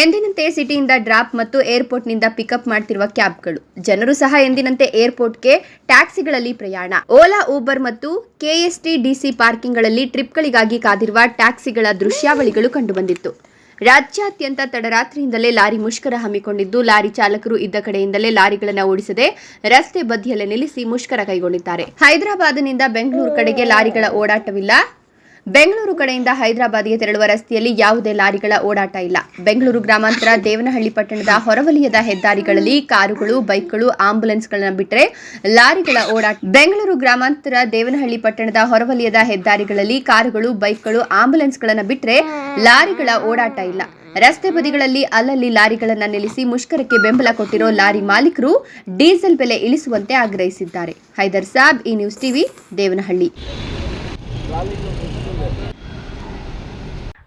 ಎಂದಿನಂತೆ ಸಿಟಿಯಿಂದ ಡ್ರಾಪ್ ಮತ್ತು ಏರ್ಪೋರ್ಟ್ನಿಂದ ಪಿಕಪ್ ಮಾಡ್ತಿರುವ ಕ್ಯಾಬ್ಗಳು. ಜನರು ಸಹ ಎಂದಿನಂತೆ ಏರ್ಪೋರ್ಟ್ಗೆ ಟ್ಯಾಕ್ಸಿಗಳಲ್ಲಿ ಪ್ರಯಾಣ. ಓಲಾ, ಊಬರ್ ಮತ್ತು ಕೆಎಸ್ಟಿಡಿಸಿ ಪಾರ್ಕಿಂಗ್ಗಳಲ್ಲಿ ಟ್ರಿಪ್ಗಳಿಗಾಗಿ ಕಾದಿರುವ ಟ್ಯಾಕ್ಸಿಗಳ ದೃಶ್ಯಾವಳಿಗಳು ಕಂಡುಬಂದಿತ್ತು. ರಾಜ್ಯಾದ್ಯಂತ ತಡರಾತ್ರಿಯಿಂದಲೇ ಲಾರಿ ಮುಷ್ಕರ ಹಮ್ಮಿಕೊಂಡಿದ್ದು, ಲಾರಿ ಚಾಲಕರು ಇದ್ದ ಕಡೆಯಿಂದಲೇ ಲಾರಿಗಳನ್ನು ಓಡಿಸದೆ ರಸ್ತೆ ಬದಿಯಲ್ಲೇ ನಿಲ್ಲಿಸಿ ಮುಷ್ಕರ ಕೈಗೊಂಡಿದ್ದಾರೆ. ಹೈದರಾಬಾದ್ನಿಂದ ಬೆಂಗಳೂರು ಕಡೆಗೆ ಲಾರಿಗಳ ಓಡಾಟವಿಲ್ಲ. ಬೆಂಗಳೂರು ಕಡೆಯಿಂದ ಹೈದರಾಬಾದ್ಗೆ ತೆರಳುವ ರಸ್ತೆಯಲ್ಲಿ ಯಾವುದೇ ಲಾರಿಗಳ ಓಡಾಟ ಇಲ್ಲ. ಬೆಂಗಳೂರು ಗ್ರಾಮಾಂತರ ದೇವನಹಳ್ಳಿ ಪಟ್ಟಣದ ಹೊರವಲಯದ ಹೆದ್ದಾರಿಗಳಲ್ಲಿ ಕಾರುಗಳು, ಬೈಕ್ಗಳು, ಆಂಬ್ಯುಲೆನ್ಸ್ಗಳನ್ನು ಬಿಟ್ಟರೆ ಲಾರಿಗಳ ಓಡಾಟ. ಬೆಂಗಳೂರು ಗ್ರಾಮಾಂತರ ದೇವನಹಳ್ಳಿ ಪಟ್ಟಣದ ಹೊರವಲಯದ ಹೆದ್ದಾರಿಗಳಲ್ಲಿ ಕಾರುಗಳು, ಬೈಕ್ಗಳು, ಆಂಬ್ಯುಲೆನ್ಸ್ಗಳನ್ನು ಬಿಟ್ಟರೆ ಲಾರಿಗಳ ಓಡಾಟ ಇಲ್ಲ. ರಸ್ತೆ ಬದಿಗಳಲ್ಲಿ ಅಲ್ಲಲ್ಲಿ ಲಾರಿಗಳನ್ನು ನಿಲ್ಲಿಸಿ ಮುಷ್ಕರಕ್ಕೆ ಬೆಂಬಲ ಕೊಟ್ಟಿರೋ ಲಾರಿ ಮಾಲೀಕರು ಡೀಸೆಲ್ ಬೆಲೆ ಇಳಿಸುವಂತೆ ಆಗ್ರಹಿಸಿದ್ದಾರೆ. ಹೈದರ್ ಸಾಬ್, ಈ ನ್ಯೂಸ್ ಟಿವಿ, ದೇವನಹಳ್ಳಿ.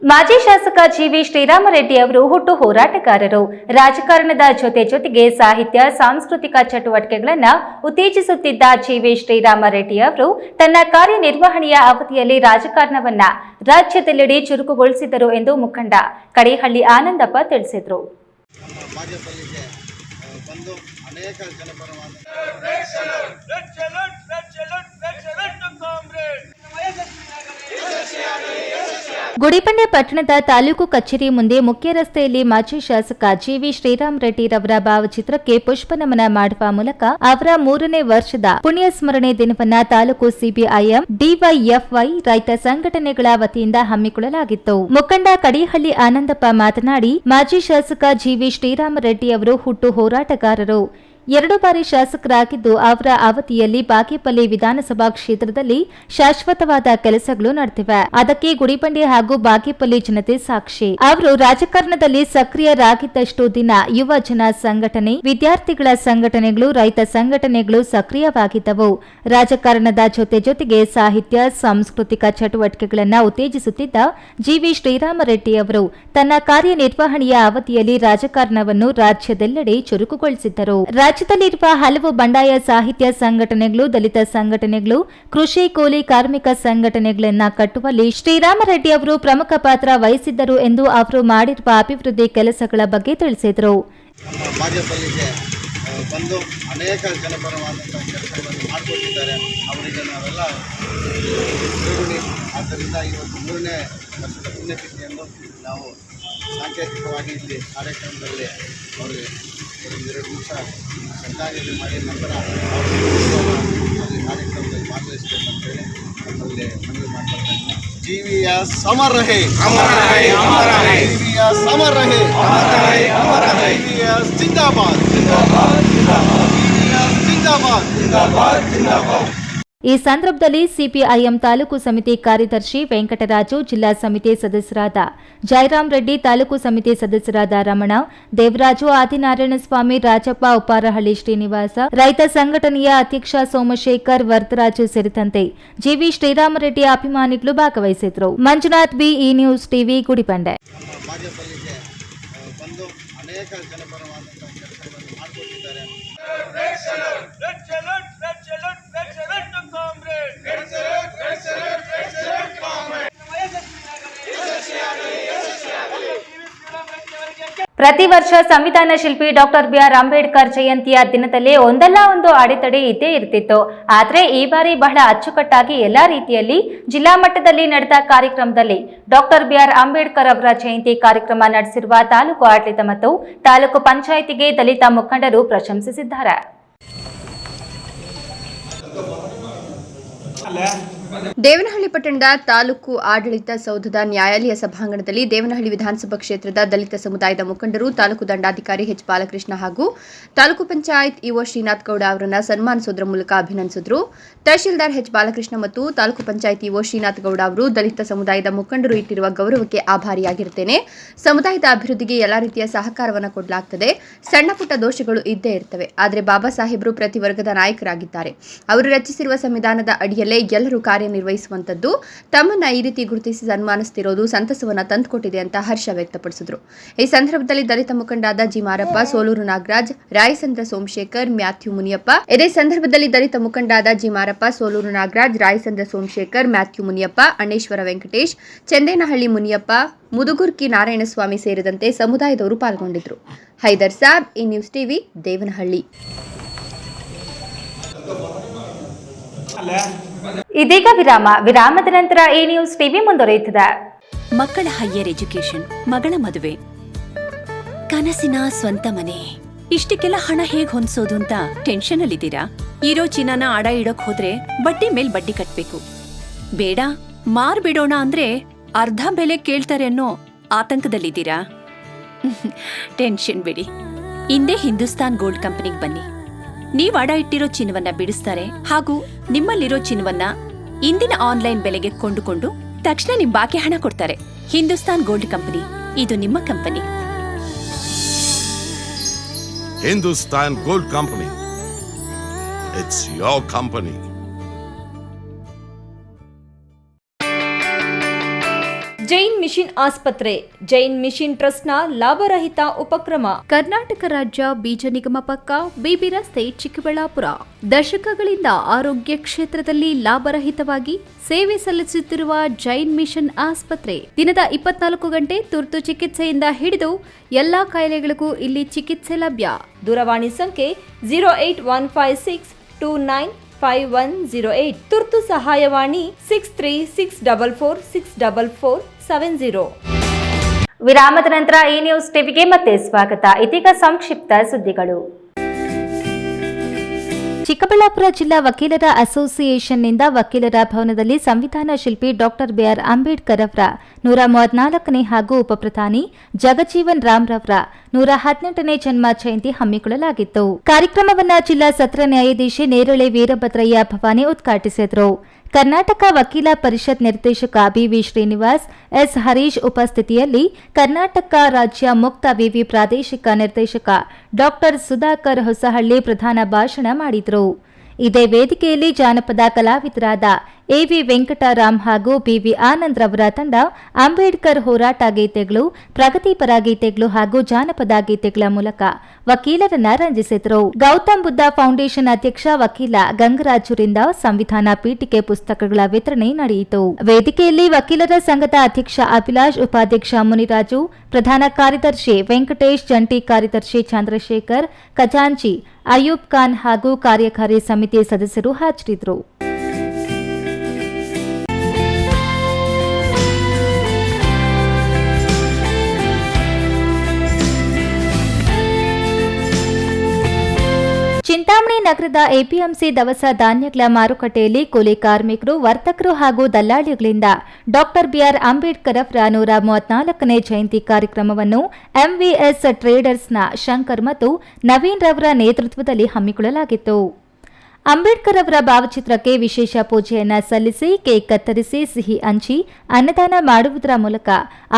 ಮಾಜಿ ಶಾಸಕ ಜಿವಿ ಶ್ರೀರಾಮರೆಡ್ಡಿ ಅವರು ಹುಟ್ಟು ಹೋರಾಟಗಾರರು. ರಾಜಕಾರಣದ ಜೊತೆಗೆ ಸಾಹಿತ್ಯ, ಸಾಂಸ್ಕೃತಿಕ ಚಟುವಟಿಕೆಗಳನ್ನು ಉತ್ತೇಜಿಸುತ್ತಿದ್ದ ಜಿವಿ ಶ್ರೀರಾಮರೆಡ್ಡಿ ಅವರು ತನ್ನ ಕಾರ್ಯನಿರ್ವಹಣೆಯ ಅವಧಿಯಲ್ಲಿ ರಾಜಕಾರಣವನ್ನ ರಾಜ್ಯದೆಲ್ಲೆಡೆ ಚುರುಕುಗೊಳಿಸಿದರು ಎಂದು ಮುಖಂಡ ಕಡೇಹಳ್ಳಿ ಆನಂದಪ್ಪ ತಿಳಿಸಿದರು. ಗುಡಿಬಂಡೆ ಪಟ್ಟಣದ ತಾಲೂಕು ಕಚೇರಿ ಮುಂದೆ ಮುಖ್ಯ ರಸ್ತೆಯಲ್ಲಿ ಮಾಜಿ ಶಾಸಕ ಜಿವಿ ಶ್ರೀರಾಮರೆಡ್ಡಿರವರ ಭಾವಚಿತ್ರಕ್ಕೆ ಪುಷ್ಪನಮನ ಮಾಡುವ ಮೂಲಕ ಅವರ 3ನೇ ವರ್ಷದ ಪುಣ್ಯ ಸ್ಮರಣೆ ದಿನವನ್ನ ತಾಲೂಕು ಸಿಪಿಐಎಂ, ಡಿವೈಎಫ್ಐ ರೈತ ಸಂಘಟನೆಗಳ ವತಿಯಿಂದ ಹಮ್ಮಿಕೊಳ್ಳಲಾಗಿತ್ತು. ಮುಖಂಡ ಕಡೇಹಳ್ಳಿ ಆನಂದಪ್ಪ ಮಾತನಾಡಿ, ಮಾಜಿ ಶಾಸಕ ಜಿವಿ ಶ್ರೀರಾಮರೆಡ್ಡಿ ಅವರು ಹುಟ್ಟು ಹೋರಾಟಗಾರರು. 2 ಬಾರಿ ಶಾಸಕರಾಗಿದ್ದು ಅವರ ಅವಧಿಯಲ್ಲಿ ಬಾಗೇಪಲ್ಲಿ ವಿಧಾನಸಭಾ ಕ್ಷೇತ್ರದಲ್ಲಿ ಶಾಶ್ವತವಾದ ಕೆಲಸಗಳು ನಡೆದಿವೆ. ಅದಕ್ಕೆ ಗುಡಿಬಂಡೆ ಹಾಗೂ ಬಾಗೇಪಲ್ಲಿ ಜನತೆ ಸಾಕ್ಷಿ. ಅವರು ರಾಜಕಾರಣದಲ್ಲಿ ಸಕ್ರಿಯರಾಗಿದ್ದಷ್ಟು ದಿನ ಯುವ ಜನ ಸಂಘಟನೆ, ವಿದ್ಯಾರ್ಥಿಗಳ ಸಂಘಟನೆಗಳು, ರೈತ ಸಂಘಟನೆಗಳು ಸಕ್ರಿಯವಾಗಿದ್ದವು. ರಾಜಕಾರಣದ ಜೊತೆಗೆ ಸಾಹಿತ್ಯ, ಸಾಂಸ್ಕೃತಿಕ ಚಟುವಟಿಕೆಗಳನ್ನು ಉತ್ತೇಜಿಸುತ್ತಿದ್ದ ಜಿವಿ ಶ್ರೀರಾಮರೆಡ್ಡಿ ಅವರು ತನ್ನ ಕಾರ್ಯನಿರ್ವಹಣೆಯ ಅವಧಿಯಲ್ಲಿ ರಾಜಕಾರಣವನ್ನು ರಾಜ್ಯದೆಲ್ಲೆಡೆ ಚುರುಕುಗೊಳಿಸಿದ್ದರು. ರಾಜ್ಯದಲ್ಲಿರುವ ಹಲವು ಬಂಡಾಯ ಸಾಹಿತ್ಯ ಸಂಘಟನೆಗಳು, ದಲಿತ ಸಂಘಟನೆಗಳು, ಕೃಷಿ ಕೂಲಿ ಕಾರ್ಮಿಕ ಸಂಘಟನೆಗಳನ್ನ ಕಟ್ಟುವಲ್ಲಿ ಶ್ರೀರಾಮರೆಡ್ಡಿ ಅವರು ಪ್ರಮುಖ ಪಾತ್ರ ವಹಿಸಿದ್ದರು ಎಂದು ಅವರು ಮಾಡಿರುವ ಅಭಿವೃದ್ಧಿ ಕೆಲಸಗಳ ಬಗ್ಗೆ ತಿಳಿಸಿದರು. ಬಾಗೇಪಲ್ಲಿಗೆ ಬಂದು ಅನೇಕ ಜನಪರವಾದಂಥ ಕೆಲಸಗಳನ್ನು ಮಾಡಿಕೊಟ್ಟಿದ್ದಾರೆ. ಅವರಿಗೆ ನಾವೆಲ್ಲ ಋಣಿ. ಆದ್ದರಿಂದ ಇವತ್ತು 3ನೇ ವರ್ಷದ ಪುಣ್ಯತಿಥಿಯನ್ನು ನಾವು ಸಾಂಕೇತಿಕವಾಗಿ ಇಲ್ಲಿ ಕಾರ್ಯಕ್ರಮದಲ್ಲಿ ಅವರಿಗೆ 2 ನಿಮಿಷ ಶ್ರದ್ಧಾಂಜಲಿ ಮಾಡಿ ನಂತರ ಅಲ್ಲಿ ಕಾರ್ಯಕ್ರಮದಲ್ಲಿ ಭಾಗವಹಿಸಬೇಕಂತೇಳಿ ನಮ್ಮಲ್ಲಿ ಮನವಿ ಮಾಡ್ತಾರೆ. ಜೀವಿಯ ಸಮರ್ ರಹೆ, ಜೀವಿಯ ಸಮರ್ ರಹೆ, ಜೀವಿಯ ಜಿಂದಾಬಾದ್, ಜಿಂದಾಬಾದ್. ಈ ಸಂದರ್ಭದಲ್ಲಿ ಸಿಪಿಐಎಂ ತಾಲೂಕು ಸಮಿತಿ ಕಾರ್ಯದರ್ಶಿ ವೆಂಕಟರಾಜು, ಜಿಲ್ಲಾ ಸಮಿತಿ ಸದಸ್ಯರಾದ ಜಯರಾಮ್ ರೆಡ್ಡಿ, ತಾಲೂಕು ಸಮಿತಿ ಸದಸ್ಯರಾದ ರಮಣ, ದೇವರಾಜು, ಆದಿನಾರಾಯಣಸ್ವಾಮಿ, ರಾಜಪ್ಪ, ಉಪಾರಹಳ್ಳಿ ಶ್ರೀನಿವಾಸ, ರೈತ ಸಂಘಟನೆಯ ಅಧ್ಯಕ್ಷ ಸೋಮಶೇಖರ್, ವರದರಾಜು ಸೇರಿದಂತೆ ಜಿವಿ ಶ್ರೀರಾಮರೆಡ್ಡಿ ಅಭಿಮಾನಿಗಳು ಭಾಗವಹಿಸಿದ್ರು. ಮಂಜುನಾಥ್ ಬಿ, ಈ ನ್ಯೂಸ್ ಟಿವಿ, ಗುಡಿಬಂಡೆ. ಪ್ರತಿ ವರ್ಷ ಸಂವಿಧಾನ ಶಿಲ್ಪಿ ಡಾಕ್ಟರ್ ಬಿಆರ್ ಅಂಬೇಡ್ಕರ್ ಜಯಂತಿಯ ದಿನದಲ್ಲಿ ಒಂದಲ್ಲ ಒಂದು ಅಡೆತಡೆ ಇದ್ದೇ ಇರ್ತಿತ್ತು. ಆದರೆ ಈ ಬಾರಿ ಬಹಳ ಅಚ್ಚುಕಟ್ಟಾಗಿ ಎಲ್ಲಾ ರೀತಿಯಲ್ಲಿ ಜಿಲ್ಲಾ ಮಟ್ಟದಲ್ಲಿ ನಡೆದ ಕಾರ್ಯಕ್ರಮದಲ್ಲಿ ಡಾಕ್ಟರ್ ಬಿಆರ್ ಅಂಬೇಡ್ಕರ್ ಅವರ ಜಯಂತಿ ಕಾರ್ಯಕ್ರಮ ನಡೆಸಿರುವ ತಾಲೂಕು ಆಡಳಿತ ಮತ್ತು ತಾಲೂಕು ಪಂಚಾಯಿತಿಗೆ ದಲಿತ ಮುಖಂಡರು ಪ್ರಶಂಸಿಸಿದ್ದಾರೆ. ದೇವನಹಳ್ಳಿ ಪಟ್ಟಣದ ತಾಲೂಕು ಆಡಳಿತ ಸೌಧದ ನ್ಯಾಯಾಲಯ ಸಭಾಂಗಣದಲ್ಲಿ ದೇವನಹಳ್ಳಿ ವಿಧಾನಸಭಾ ಕ್ಷೇತ್ರದ ದಲಿತ ಸಮುದಾಯದ ಮುಖಂಡರು, ತಾಲೂಕು ದಂಡಾಧಿಕಾರಿ ಎಚ್ ಬಾಲಕೃಷ್ಣ ಹಾಗೂ ತಾಲೂಕು ಪಂಚಾಯತ್ ಇಒ ಶ್ರೀನಾಥ್ ಗೌಡ ಅವರನ್ನು ಸನ್ಮಾನಿಸುವುದರ ಮೂಲಕ ಅಭಿನಂದಿಸಿದರು. ತಹಶೀಲ್ದಾರ್ ಎಚ್ ಬಾಲಕೃಷ್ಣ ಮತ್ತು ತಾಲೂಕು ಪಂಚಾಯತ್ ಇಒ ಶ್ರೀನಾಥ್ ಗೌಡ ಅವರು ದಲಿತ ಸಮುದಾಯದ ಮುಖಂಡರು ಇಟ್ಟಿರುವ ಗೌರವಕ್ಕೆ ಆಭಾರಿಯಾಗಿರುತ್ತೇನೆ. ಸಮುದಾಯದ ಅಭಿವೃದ್ಧಿಗೆ ಎಲ್ಲಾ ರೀತಿಯ ಸಹಕಾರವನ್ನು ಕೊಡಲಾಗುತ್ತದೆ. ಸಣ್ಣ ಪುಟ್ಟ ದೋಷಗಳು ಇದ್ದೇ ಇರ್ತವೆ. ಆದರೆ ಬಾಬಾ ಸಾಹೇಬರು ಪ್ರತಿ ವರ್ಗದ ನಾಯಕರಾಗಿದ್ದಾರೆ. ಅವರು ರಚಿಸಿರುವ ಸಂವಿಧಾನದ ಅಡಿಯಲ್ಲೇ ಎಲ್ಲರೂ ಕಾರ್ಯನಿರ್ವಹಿಸುವಂತದ್ದು. ತಮ್ಮನ್ನ ಈ ರೀತಿ ಗುರುತಿಸಿ ಸನ್ಮಾನಿಸುತ್ತಿರುವುದು ಸಂತಸವನ್ನ ತಂದುಕೊಟ್ಟಿದೆ ಅಂತ ಹರ್ಷ ವ್ಯಕ್ತಪಡಿಸಿದರು. ಈ ಸಂದರ್ಭದಲ್ಲಿ ದಲಿತ ಮುಖಂಡಾದ ಜಿ ಮಾರಪ್ಪ, ಸೋಲೂರು ನಾಗರಾಜ್, ರಾಯಸಂದ್ರ ಸೋಮಶೇಖರ್, ಮ್ಯಾಥ್ಯೂ ಮುನಿಯಪ್ಪ, ಇದೇ ಸಂದರ್ಭದಲ್ಲಿ ದಲಿತ ಮುಖಂಡಾದ ಜಿ ಮಾರಪ್ಪ, ಸೋಲೂರು ನಾಗರಾಜ್, ರಾಯಸಂದ್ರ ಸೋಮಶೇಖರ್, ಮ್ಯಾಥ್ಯೂ ಮುನಿಯಪ್ಪ, ಅಣ್ಣೇಶ್ವರ ವೆಂಕಟೇಶ್, ಚಂದೇನಹಳ್ಳಿ ಮುನಿಯಪ್ಪ, ಮುದುಗುರ್ಕಿ ನಾರಾಯಣಸ್ವಾಮಿ ಸೇರಿದಂತೆ ಸಮುದಾಯದವರು ಪಾಲ್ಗೊಂಡಿದ್ದರು. ಹೈದರ್ ಸಾಬ್, ಈ ನ್ಯೂಸ್ ಟಿವಿ, ದೇವನಹಳ್ಳಿ. ಇದೀಗ ವಿರಾಮದ ನಂತರ ಈ ನ್ಯೂಸ್ ಟಿವಿ ಮುಂದುವರಿಯುತ್ತದೆ. ಮಕ್ಕಳ ಹೈಯರ್ ಎಜುಕೇಶನ್, ಮಗಳ ಮದುವೆ, ಕನಸಿನ ಸ್ವಂತ ಮನೆ, ಇಷ್ಟಕ್ಕೆಲ್ಲ ಹಣ ಹೇಗ್ ಹೊಂದಿಸೋದು ಅಂತ ಟೆನ್ಷನ್ ಅಲ್ಲಿದ್ದೀರಾ? ಇರೋ ಚಿನ್ನನ ಅಡ ಇಡೋಕ್ ಹೋದ್ರೆ ಬಡ್ಡಿ ಮೇಲ್ ಬಡ್ಡಿ ಕಟ್ಬೇಕು. ಬೇಡ, ಮಾರ್ಬಿಡೋಣ ಅಂದ್ರೆ ಅರ್ಧ ಬೆಲೆ ಕೇಳ್ತಾರೆ ಅನ್ನೋ ಆತಂಕದಲ್ಲಿದ್ದೀರಾ? ಟೆನ್ಷನ್ ಬಿಡಿ, ಇಂದೇ ಹಿಂದೂಸ್ತಾನ್ ಗೋಲ್ಡ್ ಕಂಪನಿಗೆ ಬನ್ನಿ. ನೀವ್ ಅಡ ಇಟ್ಟಿರೋ ಚಿನ್ನವನ್ನ ಬಿಡಿಸ್ತಾರೆ ಹಾಗೂ ನಿಮ್ಮಲ್ಲಿರೋ ಚಿನ್ನವನ್ನ ಇಂದಿನ ಆನ್ಲೈನ್ ಬೆಲೆಗೆ ಕೊಂಡುಕೊಂಡು ತಕ್ಷಣ ನಿಮ್ ಬಾಕಿ ಹಣ ಕೊಡ್ತಾರೆ. ಹಿಂದೂಸ್ತಾನ್ ಗೋಲ್ಡ್ ಕಂಪನಿ, ಇದು ನಿಮ್ಮ company. Hindustan gold company, it's your company. Jain mission ಆಸ್ಪತ್ರೆ, ಜೈನ್ ಮಿಷನ್ ಟ್ರಸ್ಟ್ನ ಲಾಭರಹಿತ ಉಪಕ್ರಮ. ಕರ್ನಾಟಕ ರಾಜ್ಯ ಬೀಜ ನಿಗಮ ಪಕ್ಕ, ಬಿಬಿ ರಸ್ತೆ, ಚಿಕ್ಕಬಳ್ಳಾಪುರ. ದಶಕಗಳಿಂದ ಆರೋಗ್ಯ ಕ್ಷೇತ್ರದಲ್ಲಿ ಲಾಭರಹಿತವಾಗಿ ಸೇವೆ ಸಲ್ಲಿಸುತ್ತಿರುವ ಜೈನ್ ಮಿಷನ್ ಆಸ್ಪತ್ರೆ ದಿನದ 24 ಗಂಟೆ ತುರ್ತು ಚಿಕಿತ್ಸೆಯಿಂದ ಹಿಡಿದು ಎಲ್ಲಾ ಕಾಯಿಲೆಗಳಿಗೂ ಇಲ್ಲಿ ಚಿಕಿತ್ಸೆ ಲಭ್ಯ. ದೂರವಾಣಿ ಸಂಖ್ಯೆ 08156295108. ತುರ್ತು ಸಹಾಯವಾಣಿ 6364464470. ವಿರಾಮದ ನಂತರ ಈ ನ್ಯೂಸ್ ಟಿವಿಗೆ ಮತ್ತೆ ಸ್ವಾಗತ. ಇದೀಗ ಸಂಕ್ಷಿಪ್ತ ಸುದ್ದಿಗಳು. ಚಿಕ್ಕಬಳ್ಳಾಪುರ ಜಿಲ್ಲಾ ವಕೀಲರ ಅಸೋಸಿಯೇಷನ್ನಿಂದ ವಕೀಲರ ಭವನದಲ್ಲಿ ಸಂವಿಧಾನ ಶಿಲ್ಪಿ ಡಾಕ್ಟರ್ ಬಿಆರ್ ಅಂಬೇಡ್ಕರ್ ಅವರ 134ನೇ ಹಾಗೂ ಉಪಪ್ರಧಾನಿ ಜಗಜೀವನ್ ರಾಮ್ ರವರ 118ನೇ ಜನ್ಮ ಜಯಂತಿ ಹಮ್ಮಿಕೊಳ್ಳಲಾಗಿತ್ತು. ಕಾರ್ಯಕ್ರಮವನ್ನು ಜಿಲ್ಲಾ ಸತ್ರ ನ್ಯಾಯಾಧೀಶೆ ನೇರಳೆ ವೀರಭದ್ರಯ್ಯ ಭವಾನಿ ಉದ್ಘಾಟಿಸಿದರು. ಕರ್ನಾಟಕ ವಕೀಲ ಪರಿಷತ್ ನಿರ್ದೇಶಕ ಬಿವಿ ಶ್ರೀನಿವಾಸ್, ಎಸ್ ಹರೀಶ್ ಉಪಸ್ಥಿತಿಯಲ್ಲಿ ಕರ್ನಾಟಕ ರಾಜ್ಯ ಮುಕ್ತ ವಿವಿ ಪ್ರಾದೇಶಿಕ ನಿರ್ದೇಶಕ ಡಾಕ್ಟರ್ ಸುಧಾಕರ್ ಹೊಸಹಳ್ಳಿ ಪ್ರಧಾನ ಭಾಷಣ ಮಾಡಿದರು. ಇದೇ ವೇದಿಕೆಯಲ್ಲಿ ಜಾನಪದ ಕಲಾವಿದರಾದ ಎವಿ ವೆಂಕಟರಾಮ್ ಹಾಗೂ ಬಿವಿ ಆನಂದ್ ರವರ ತಂಡ ಅಂಬೇಡ್ಕರ್ ಹೋರಾಟ ಗೀತೆಗಳು, ಪ್ರಗತಿಪರ ಗೀತೆಗಳು ಹಾಗೂ ಜಾನಪದ ಗೀತೆಗಳ ಮೂಲಕ ವಕೀಲರನ್ನ ರಂಜಿಸಿದರು. ಗೌತಮ್ ಬುದ್ಧ ಫೌಂಡೇಶನ್ ಅಧ್ಯಕ್ಷ ವಕೀಲ ಗಂಗರಾಜುರಿಂದ ಸಂವಿಧಾನ ಪೀಠಿಕೆ ಪುಸ್ತಕಗಳ ವಿತರಣೆ ನಡೆಯಿತು. ವೇದಿಕೆಯಲ್ಲಿ ವಕೀಲರ ಸಂಘದ ಅಧ್ಯಕ್ಷ ಅಭಿಲಾಷ್, ಉಪಾಧ್ಯಕ್ಷ ಮುನಿರಾಜು, ಪ್ರಧಾನ ಕಾರ್ಯದರ್ಶಿ ವೆಂಕಟೇಶ್, ಜಂಟಿ ಕಾರ್ಯದರ್ಶಿ ಚಂದ್ರಶೇಖರ್, ಖಜಾಂಚಿ ಅಯೂಬ್ ಖಾನ್ ಹಾಗೂ ಕಾರ್ಯಕಾರಿ ಸಮಿತಿ ಸದಸ್ಯರು ಹಾಜರಿದ್ದರು. ಚಿಂತಾಮಣಿ ನಗರದ ಎಪಿಎಂಸಿ ದವಸ ಧಾನ್ಯಗಳ ಮಾರುಕಟ್ಟೆಯಲ್ಲಿ ಕೂಲಿ ಕಾರ್ಮಿಕರು, ವರ್ತಕರು ಹಾಗೂ ದಲ್ಲಾಳಿಗಳಿಂದ ಡಾಕ್ಟರ್ ಬಿಆರ್ ಅಂಬೇಡ್ಕರ್ ಅವರ 134ನೇ ಜಯಂತಿ ಕಾರ್ಯಕ್ರಮವನ್ನು ಎಂವಿಎಸ್ ಟ್ರೇಡರ್ಸ್ನ ಶಂಕರ್ ಮತ್ತು ನವೀನ್ ರವರ ನೇತೃತ್ವದಲ್ಲಿ ಹಮ್ಮಿಕೊಳ್ಳಲಾಗಿತ್ತು. ಅಂಬೇಡ್ಕರ್ ಅವರ ಭಾವಚಿತ್ರಕ್ಕೆ ವಿಶೇಷ ಪೂಜೆಯನ್ನ ಸಲ್ಲಿಸಿ, ಕೇಕ್ ಕತ್ತರಿಸಿ, ಸಿಹಿ ಹಂಚಿ, ಅನ್ನದಾನ ಮಾಡುವುದರ ಮೂಲಕ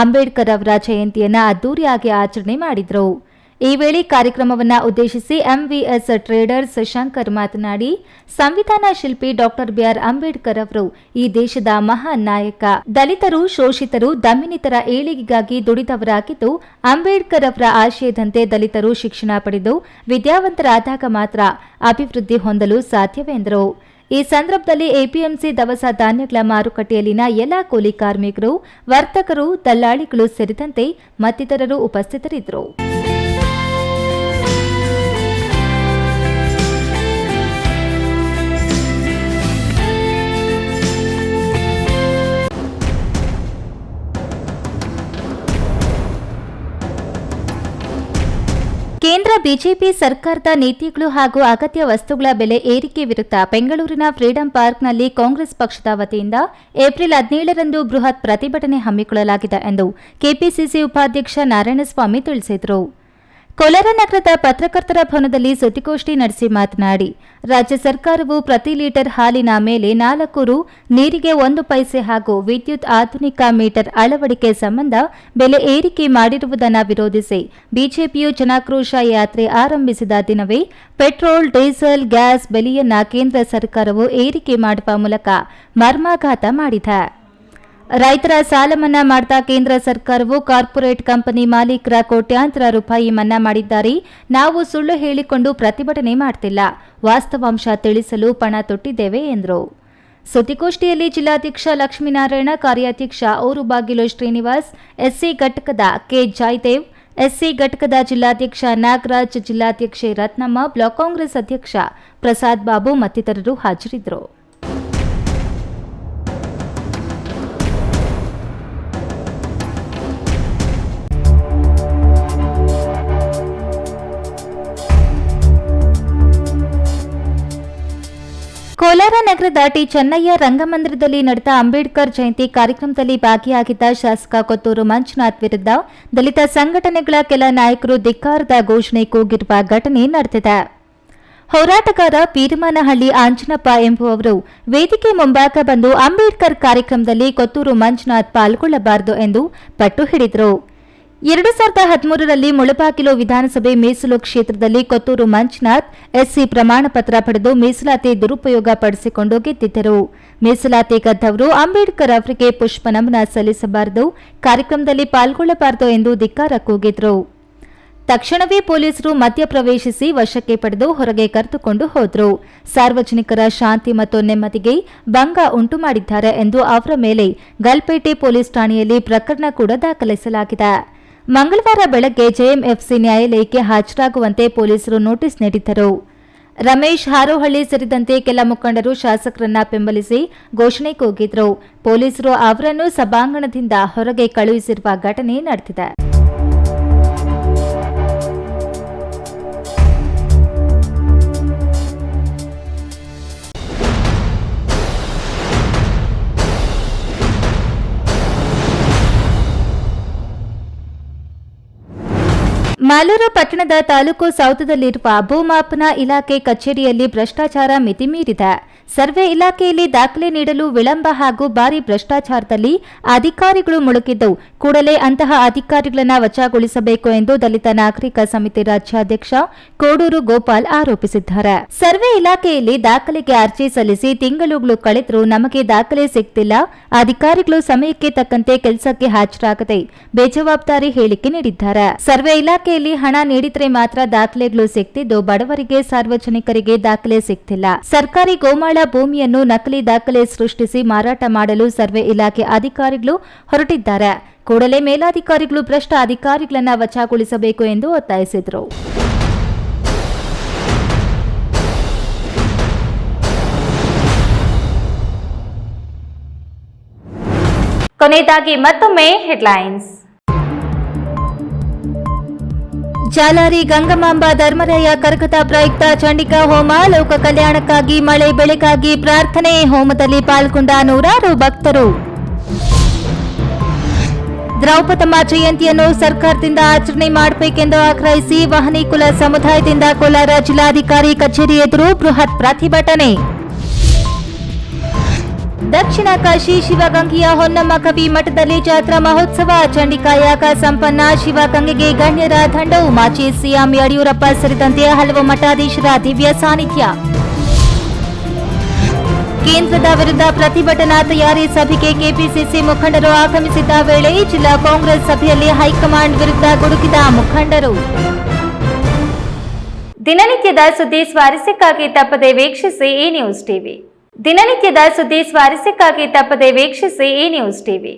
ಅಂಬೇಡ್ಕರ್ ಅವರ ಜಯಂತಿಯನ್ನು ಅದ್ದೂರಿಯಾಗಿ ಆಚರಣೆ ಮಾಡಿದರು. ಈ ವೇಳೆ ಕಾರ್ಯಕ್ರಮವನ್ನು ಉದ್ದೇಶಿಸಿ ಎಂವಿಎಸ್ ಟ್ರೇಡರ್ಸ್ ಶಂಕರ್ ಮಾತನಾಡಿ, ಸಂವಿಧಾನ ಶಿಲ್ಪಿ ಡಾಕ್ಟರ್ ಬಿಆರ್ ಅಂಬೇಡ್ಕರ್ ಅವರು ಈ ದೇಶದ ಮಹಾನ್ ನಾಯಕ. ದಲಿತರು, ಶೋಷಿತರು, ದಮನಿತರ ಏಳಿಗೆಗಾಗಿ ದುಡಿದವರಾಗಿದ್ದು, ಅಂಬೇಡ್ಕರ್ ಅವರ ಆಶಯದಂತೆ ದಲಿತರು ಶಿಕ್ಷಣ ಪಡೆದು ವಿದ್ಯಾವಂತರಾದಾಗ ಮಾತ್ರ ಅಭಿವೃದ್ಧಿ ಹೊಂದಲು ಸಾಧ್ಯವೆಂದರು. ಈ ಸಂದರ್ಭದಲ್ಲಿ ಎಪಿಎಂಸಿ ದವಸ ಧಾನ್ಯಗಳ ಮಾರುಕಟ್ಟೆಯಲ್ಲಿನ ಎಲ್ಲ ಕೂಲಿ ಕಾರ್ಮಿಕರು, ವರ್ತಕರು, ದಲ್ಲಾಳಿಗಳು ಸೇರಿದಂತೆ ಮತ್ತಿತರರು ಉಪಸ್ಥಿತರಿದ್ದರು. ಕೇಂದ್ರ ಬಿಜೆಪಿ ಸರ್ಕಾರದ ನೀತಿಗಳು ಹಾಗೂ ಅಗತ್ಯ ವಸ್ತುಗಳ ಬೆಲೆ ಏರಿಕೆ ವಿರುದ್ಧ ಬೆಂಗಳೂರಿನ ಫ್ರೀಡಂ ಪಾರ್ಕ್ನಲ್ಲಿ ಕಾಂಗ್ರೆಸ್ ಪಕ್ಷದ ವತಿಯಿಂದ ಏಪ್ರಿಲ್ 17ರಂದು ಬೃಹತ್ ಪ್ರತಿಭಟನೆ ಹಮ್ಮಿಕೊಳ್ಳಲಾಗಿದೆ ಎಂದು ಕೆಪಿಸಿಸಿ ಉಪಾಧ್ಯಕ್ಷ ನಾರಾಯಣಸ್ವಾಮಿ ತಿಳಿಸಿದರು. ಕೋಲಾರ ನಗರದ ಪತ್ರಕರ್ತರ ಭವನದಲ್ಲಿ ಸುದ್ದಿಗೋಷ್ಠಿ ನಡೆಸಿ ಮಾತನಾಡಿ, ರಾಜ್ಯ ಸರ್ಕಾರವು ಪ್ರತಿ ಲೀಟರ್ ಹಾಲಿನ ಮೇಲೆ 4 ರು, ನೀರಿಗೆ 1 ಪೈಸೆ ಹಾಗೂ ವಿದ್ಯುತ್ ಆಧುನಿಕ ಮೀಟರ್ ಅಳವಡಿಕೆ ಸಂಬಂಧ ಬೆಲೆ ಏರಿಕೆ ಮಾಡಿರುವುದನ್ನು ವಿರೋಧಿಸಿ ಬಿಜೆಪಿಯು ಜನಾಕ್ರೋಶ ಯಾತ್ರೆ ಆರಂಭಿಸಿದ ದಿನವೇ ಪೆಟ್ರೋಲ್, ಡೀಸೆಲ್, ಗ್ಯಾಸ್ ಬೆಲೆಯನ್ನ ಕೇಂದ್ರ ಸರ್ಕಾರವು ಏರಿಕೆ ಮಾಡುವ ಮೂಲಕ ಮರ್ಮಾಘಾತ ಮಾಡಿದೆ. ರೈತರ ಸಾಲ ಮನ್ನಾ ಮಾಡಿದ ಕೇಂದ್ರ ಸರ್ಕಾರವು ಕಾರ್ಪೊರೇಟ್ ಕಂಪನಿ ಮಾಲೀಕರ ಕೋಟ್ಯಾಂತರ ರೂಪಾಯಿ ಮನ್ನಾ ಮಾಡಿದ್ದಾರೆ. ನಾವು ಸುಳ್ಳು ಹೇಳಿಕೊಂಡು ಪ್ರತಿಭಟನೆ ಮಾಡ್ತಿಲ್ಲ, ವಾಸ್ತವಾಂಶ ತಿಳಿಸಲು ಪಣ ತೊಟ್ಟಿದ್ದೇವೆ ಎಂದರು. ಸುದ್ದಿಗೋಷ್ಠಿಯಲ್ಲಿ ಜಿಲ್ಲಾಧ್ಯಕ್ಷ ಲಕ್ಷ್ಮೀನಾರಾಯಣ, ಕಾರ್ಯಾಧ್ಯಕ್ಷ ಓರುಬಾಗಿಲು ಶ್ರೀನಿವಾಸ್, ಎಸ್ಸಿ ಘಟಕದ ಕೆ ಜಯದೇವ್, ಎಸ್ಸಿ ಘಟಕದ ಜಿಲ್ಲಾಧ್ಯಕ್ಷ ನಾಗರಾಜ್, ಜಿಲ್ಲಾಧ್ಯಕ್ಷೆ ರತ್ನಮ್ಮ, ಬ್ಲಾಕ್ ಕಾಂಗ್ರೆಸ್ ಅಧ್ಯಕ್ಷ ಪ್ರಸಾದ್ ಬಾಬು ಮತ್ತಿತರರು ಹಾಜರಿದ್ದರು. ಕೋಲಾರ ನಗರದ ಟಿ ಚೆನ್ನಯ್ಯ ರಂಗಮಂದಿರದಲ್ಲಿ ನಡೆದ ಅಂಬೇಡ್ಕರ್ ಜಯಂತಿ ಕಾರ್ಯಕ್ರಮದಲ್ಲಿ ಭಾಗಿಯಾಗಿದ್ದ ಶಾಸಕ ಕೊತ್ತೂರು ಮಂಜುನಾಥ್ ವಿರುದ್ಧ ದಲಿತ ಸಂಘಟನೆಗಳ ಕೆಲ ನಾಯಕರು ಧಿಕ್ಕಾರದ ಘೋಷಣೆ ಕೂಗಿರುವ ಘಟನೆ ನಡೆದಿದೆ. ಹೋರಾಟಗಾರ ಪೀರಮಾನಹಳ್ಳಿ ಆಂಜನಪ್ಪ ಎಂಬುವವರು ವೇದಿಕೆ ಮುಂಭಾಗ ಬಂದು ಅಂಬೇಡ್ಕರ್ ಕಾರ್ಯಕ್ರಮದಲ್ಲಿ ಕೊತ್ತೂರು ಮಂಜುನಾಥ್ ಪಾಲ್ಗೊಳ್ಳಬಾರದು ಎಂದು ಪಟ್ಟು ಹಿಡಿದರು. 2013ರಲ್ಲಿ ಮುಳಬಾಗಿಲು ವಿಧಾನಸಭೆ ಮೀಸಲು ಕ್ಷೇತ್ರದಲ್ಲಿ ಕೊತ್ತೂರು ಮಂಜುನಾಥ್ ಎಸ್ಸಿ ಪ್ರಮಾಣ ಪತ್ರ ಪಡೆದು ಮೀಸಲಾತಿ ದುರುಪಯೋಗ ಪಡಿಸಿಕೊಂಡು ಗೆದ್ದಿದ್ದರು. ಮೀಸಲಾತಿ ಗೆದ್ದವರು ಅಂಬೇಡ್ಕರ್ ಅವರಿಗೆ ಪುಷ್ಪ ನಮನ ಸಲ್ಲಿಸಬಾರದು, ಕಾರ್ಯಕ್ರಮದಲ್ಲಿ ಪಾಲ್ಗೊಳ್ಳಬಾರದು ಎಂದು ಧಿಕ್ಕಾರ ಕೂಗಿದ್ರು. ತಕ್ಷಣವೇ ಪೊಲೀಸರು ಮಧ್ಯಪ್ರವೇಶಿಸಿ ವಶಕ್ಕೆ ಪಡೆದು ಹೊರಗೆ ಕರೆದುಕೊಂಡು ಹೋದರು. ಸಾರ್ವಜನಿಕರ ಶಾಂತಿ ಮತ್ತು ನೆಮ್ಮದಿಗೆ ಭಂಗ ಉಂಟು ಮಾಡಿದ್ದಾರೆ ಎಂದು ಅವರ ಮೇಲೆ ಗಲ್ಪೇಟೆ ಪೊಲೀಸ್ ಠಾಣೆಯಲ್ಲಿ ಪ್ರಕರಣ ಕೂಡ ದಾಖಲಿಸಲಾಗಿದೆ. ಮಂಗಳವಾರ ಬೆಳಗ್ಗೆ ಜೆಎಂಎಫ್ಸಿ ನ್ಯಾಯಾಲಯಕ್ಕೆ ಹಾಜರಾಗುವಂತೆ ಪೊಲೀಸರು ನೋಟಿಸ್ ನೀಡಿದ್ದರು. ರಮೇಶ್ ಹಾರೋಹಳ್ಳಿ ಸೇರಿದಂತೆ ಕೆಲ ಮುಖಂಡರು ಶಾಸಕರನ್ನ ಬೆಂಬಲಿಸಿ ಘೋಷಣೆ ಕೂಗಿದ್ರು. ಪೊಲೀಸರು ಅವರನ್ನು ಸಭಾಂಗಣದಿಂದ ಹೊರಗೆ ಕಳುಹಿಸಿರುವ ಘಟನೆ ನಡೆದಿದೆ. ಮಾಲೂರು ಪಟ್ಟಣದ ತಾಲೂಕು ಸೌಧದಲ್ಲಿರುವ ಭೂಮಾಪನ ಇಲಾಖೆ ಕಚೇರಿಯಲ್ಲಿ ಭ್ರಷ್ಟಾಚಾರ ಮಿತಿ ಮೀರಿದೆ. ಸರ್ವೆ ಇಲಾಖೆಯಲ್ಲಿ ದಾಖಲೆ ನೀಡಲು ವಿಳಂಬ ಹಾಗೂ ಭಾರಿ ಭ್ರಷ್ಟಾಚಾರದಲ್ಲಿ ಅಧಿಕಾರಿಗಳು ಮುಳುಗಿದ್ದು, ಕೂಡಲೇ ಅಂತಹ ಅಧಿಕಾರಿಗಳನ್ನು ವಜಾಗೊಳಿಸಬೇಕು ಎಂದು ದಲಿತ ನಾಗರಿಕ ಸಮಿತಿ ರಾಜ್ಯಾಧ್ಯಕ್ಷ ಕೋಡೂರು ಗೋಪಾಲ್ ಆರೋಪಿಸಿದ್ದಾರೆ. ಸರ್ವೆ ಇಲಾಖೆಯಲ್ಲಿ ದಾಖಲೆಗೆ ಅರ್ಜಿ ಸಲ್ಲಿಸಿ ತಿಂಗಳುಗಳು ಕಳೆದರೂ ನಮಗೆ ದಾಖಲೆ ಸಿಗ್ತಿಲ್ಲ. ಅಧಿಕಾರಿಗಳು ಸಮಯಕ್ಕೆ ತಕ್ಕಂತೆ ಕೆಲಸಕ್ಕೆ ಹಾಜರಾಗದೆ ಬೇಜವಾಬ್ದಾರಿ ಹೇಳಿಕೆ ನೀಡಿದ್ದಾರೆ. ಸರ್ವೆ ಇಲಾಖೆಯಲ್ಲಿ ಹಣ ನೀಡಿದ್ರೆ ಮಾತ್ರ ದಾಖಲೆಗಳು ಸಿಗ್ತಿದ್ದು, ಬಡವರಿಗೆ ಸಾರ್ವಜನಿಕರಿಗೆ ದಾಖಲೆ ಸಿಗ್ತಿಲ್ಲ. ಸರ್ಕಾರಿ ಗೋಮಾಳ ಭೂಮಿಯನ್ನು ನಕಲಿ ದಾಖಲೆ ಸೃಷ್ಟಿಸಿ ಮಾರಾಟ ಮಾಡಲು ಸರ್ವೆ ಇಲಾಖೆ ಅಧಿಕಾರಿಗಳು ಹೊರಟಿದ್ದಾರೆ. ಕೂಡಲೇ ಮೇಲಾಧಿಕಾರಿಗಳು ಭ್ರಷ್ಟ ಅಧಿಕಾರಿಗಳನ್ನು ವಜಾಗೊಳಿಸಬೇಕು ಎಂದು ಒತ್ತಾಯಿಸಿದರು. ಕೊನೆಯದಾಗಿ ಮತ್ತೊಮ್ಮೆ ಹೆಡ್ಲೈನ್ಸ್. ಜಾಲಾರಿ ಗಂಗಮಾಂಬ ಧರ್ಮರಾಯ ಕರಗದ ಪ್ರಯುಕ್ತ ಚಂಡಿಕಾ ಹೋಮ, ಲೋಕ ಕಲ್ಯಾಣಕ್ಕಾಗಿ ಮಳೆ ಬೆಳೆಗಾಗಿ ಪ್ರಾರ್ಥನೆ. ಹೋಮದಲ್ಲಿ ಪಾಲ್ಗೊಂಡ ನೂರಾರು ಭಕ್ತರು. ದ್ರೌಪದಮ್ಮ ಜಯಂತಿಯನ್ನು ಸರ್ಕಾರದಿಂದ ಆಚರಣೆ ಮಾಡಬೇಕೆಂದು ಆಗ್ರಹಿಸಿ ವಹನಿ ಕುಲ ಸಮುದಾಯದಿಂದ ಕೋಲಾರ ಜಿಲ್ಲಾಧಿಕಾರಿ ಕಚೇರಿ ಎದುರು ಬೃಹತ್ ಪ್ರತಿಭಟನೆ. ದಕ್ಷಿಣ ಕಾಶಿ ಶಿವಗಂಗೆಯ ಹೊನ್ನಮ್ಮ ಕವಿ ಮಠದಲ್ಲಿ ಜಾತ್ರಾ ಮಹೋತ್ಸವ, ಚಂಡಿಕಾ ಯಾಗ ಸಂಪನ್ನ. ಶಿವಗಂಗೆಗೆ ಗಣ್ಯರ ದಂಡವು. ಮಾಜಿ ಸಿಎಂ ಯಡಿಯೂರಪ್ಪ ಸೇರಿದಂತೆ ಹಲವು ಮಠಾಧೀಶರ ದಿವ್ಯ ಸಾನ್ನಿಧ್ಯ. ಕೇಂದ್ರದ ವಿರುದ್ಧ ಪ್ರತಿಭಟನಾ ತಯಾರಿ ಸಭೆಗೆ ಕೆಪಿಸಿಸಿ ಮುಖಂಡರು ಆಗಮಿಸಿದ್ದ ವೇಳೆ ಜಿಲ್ಲಾ ಕಾಂಗ್ರೆಸ್ ಸಭೆಯಲ್ಲಿ ಹೈಕಮಾಂಡ್ ವಿರುದ್ಧ ಗುಡುಗಿದ ಮುಖಂಡರು. ದಿನನಿತ್ಯದ ಸುದ್ದಿ ಸ್ವಾರಸ್ಯಕ್ಕಾಗಿ ತಪ್ಪದೆ ವೀಕ್ಷಿಸಿ ಈ ನ್ಯೂಸ್ ಟಿವಿ. ದಿನನಿತ್ಯದ ಸುದ್ದಿ ಸ್ವಾರಸ್ಯಕ್ಕಾಗಿ ತಪ್ಪದೆ ವೀಕ್ಷಿಸಿ ಈ ನ್ಯೂಸ್ ಟಿವಿ.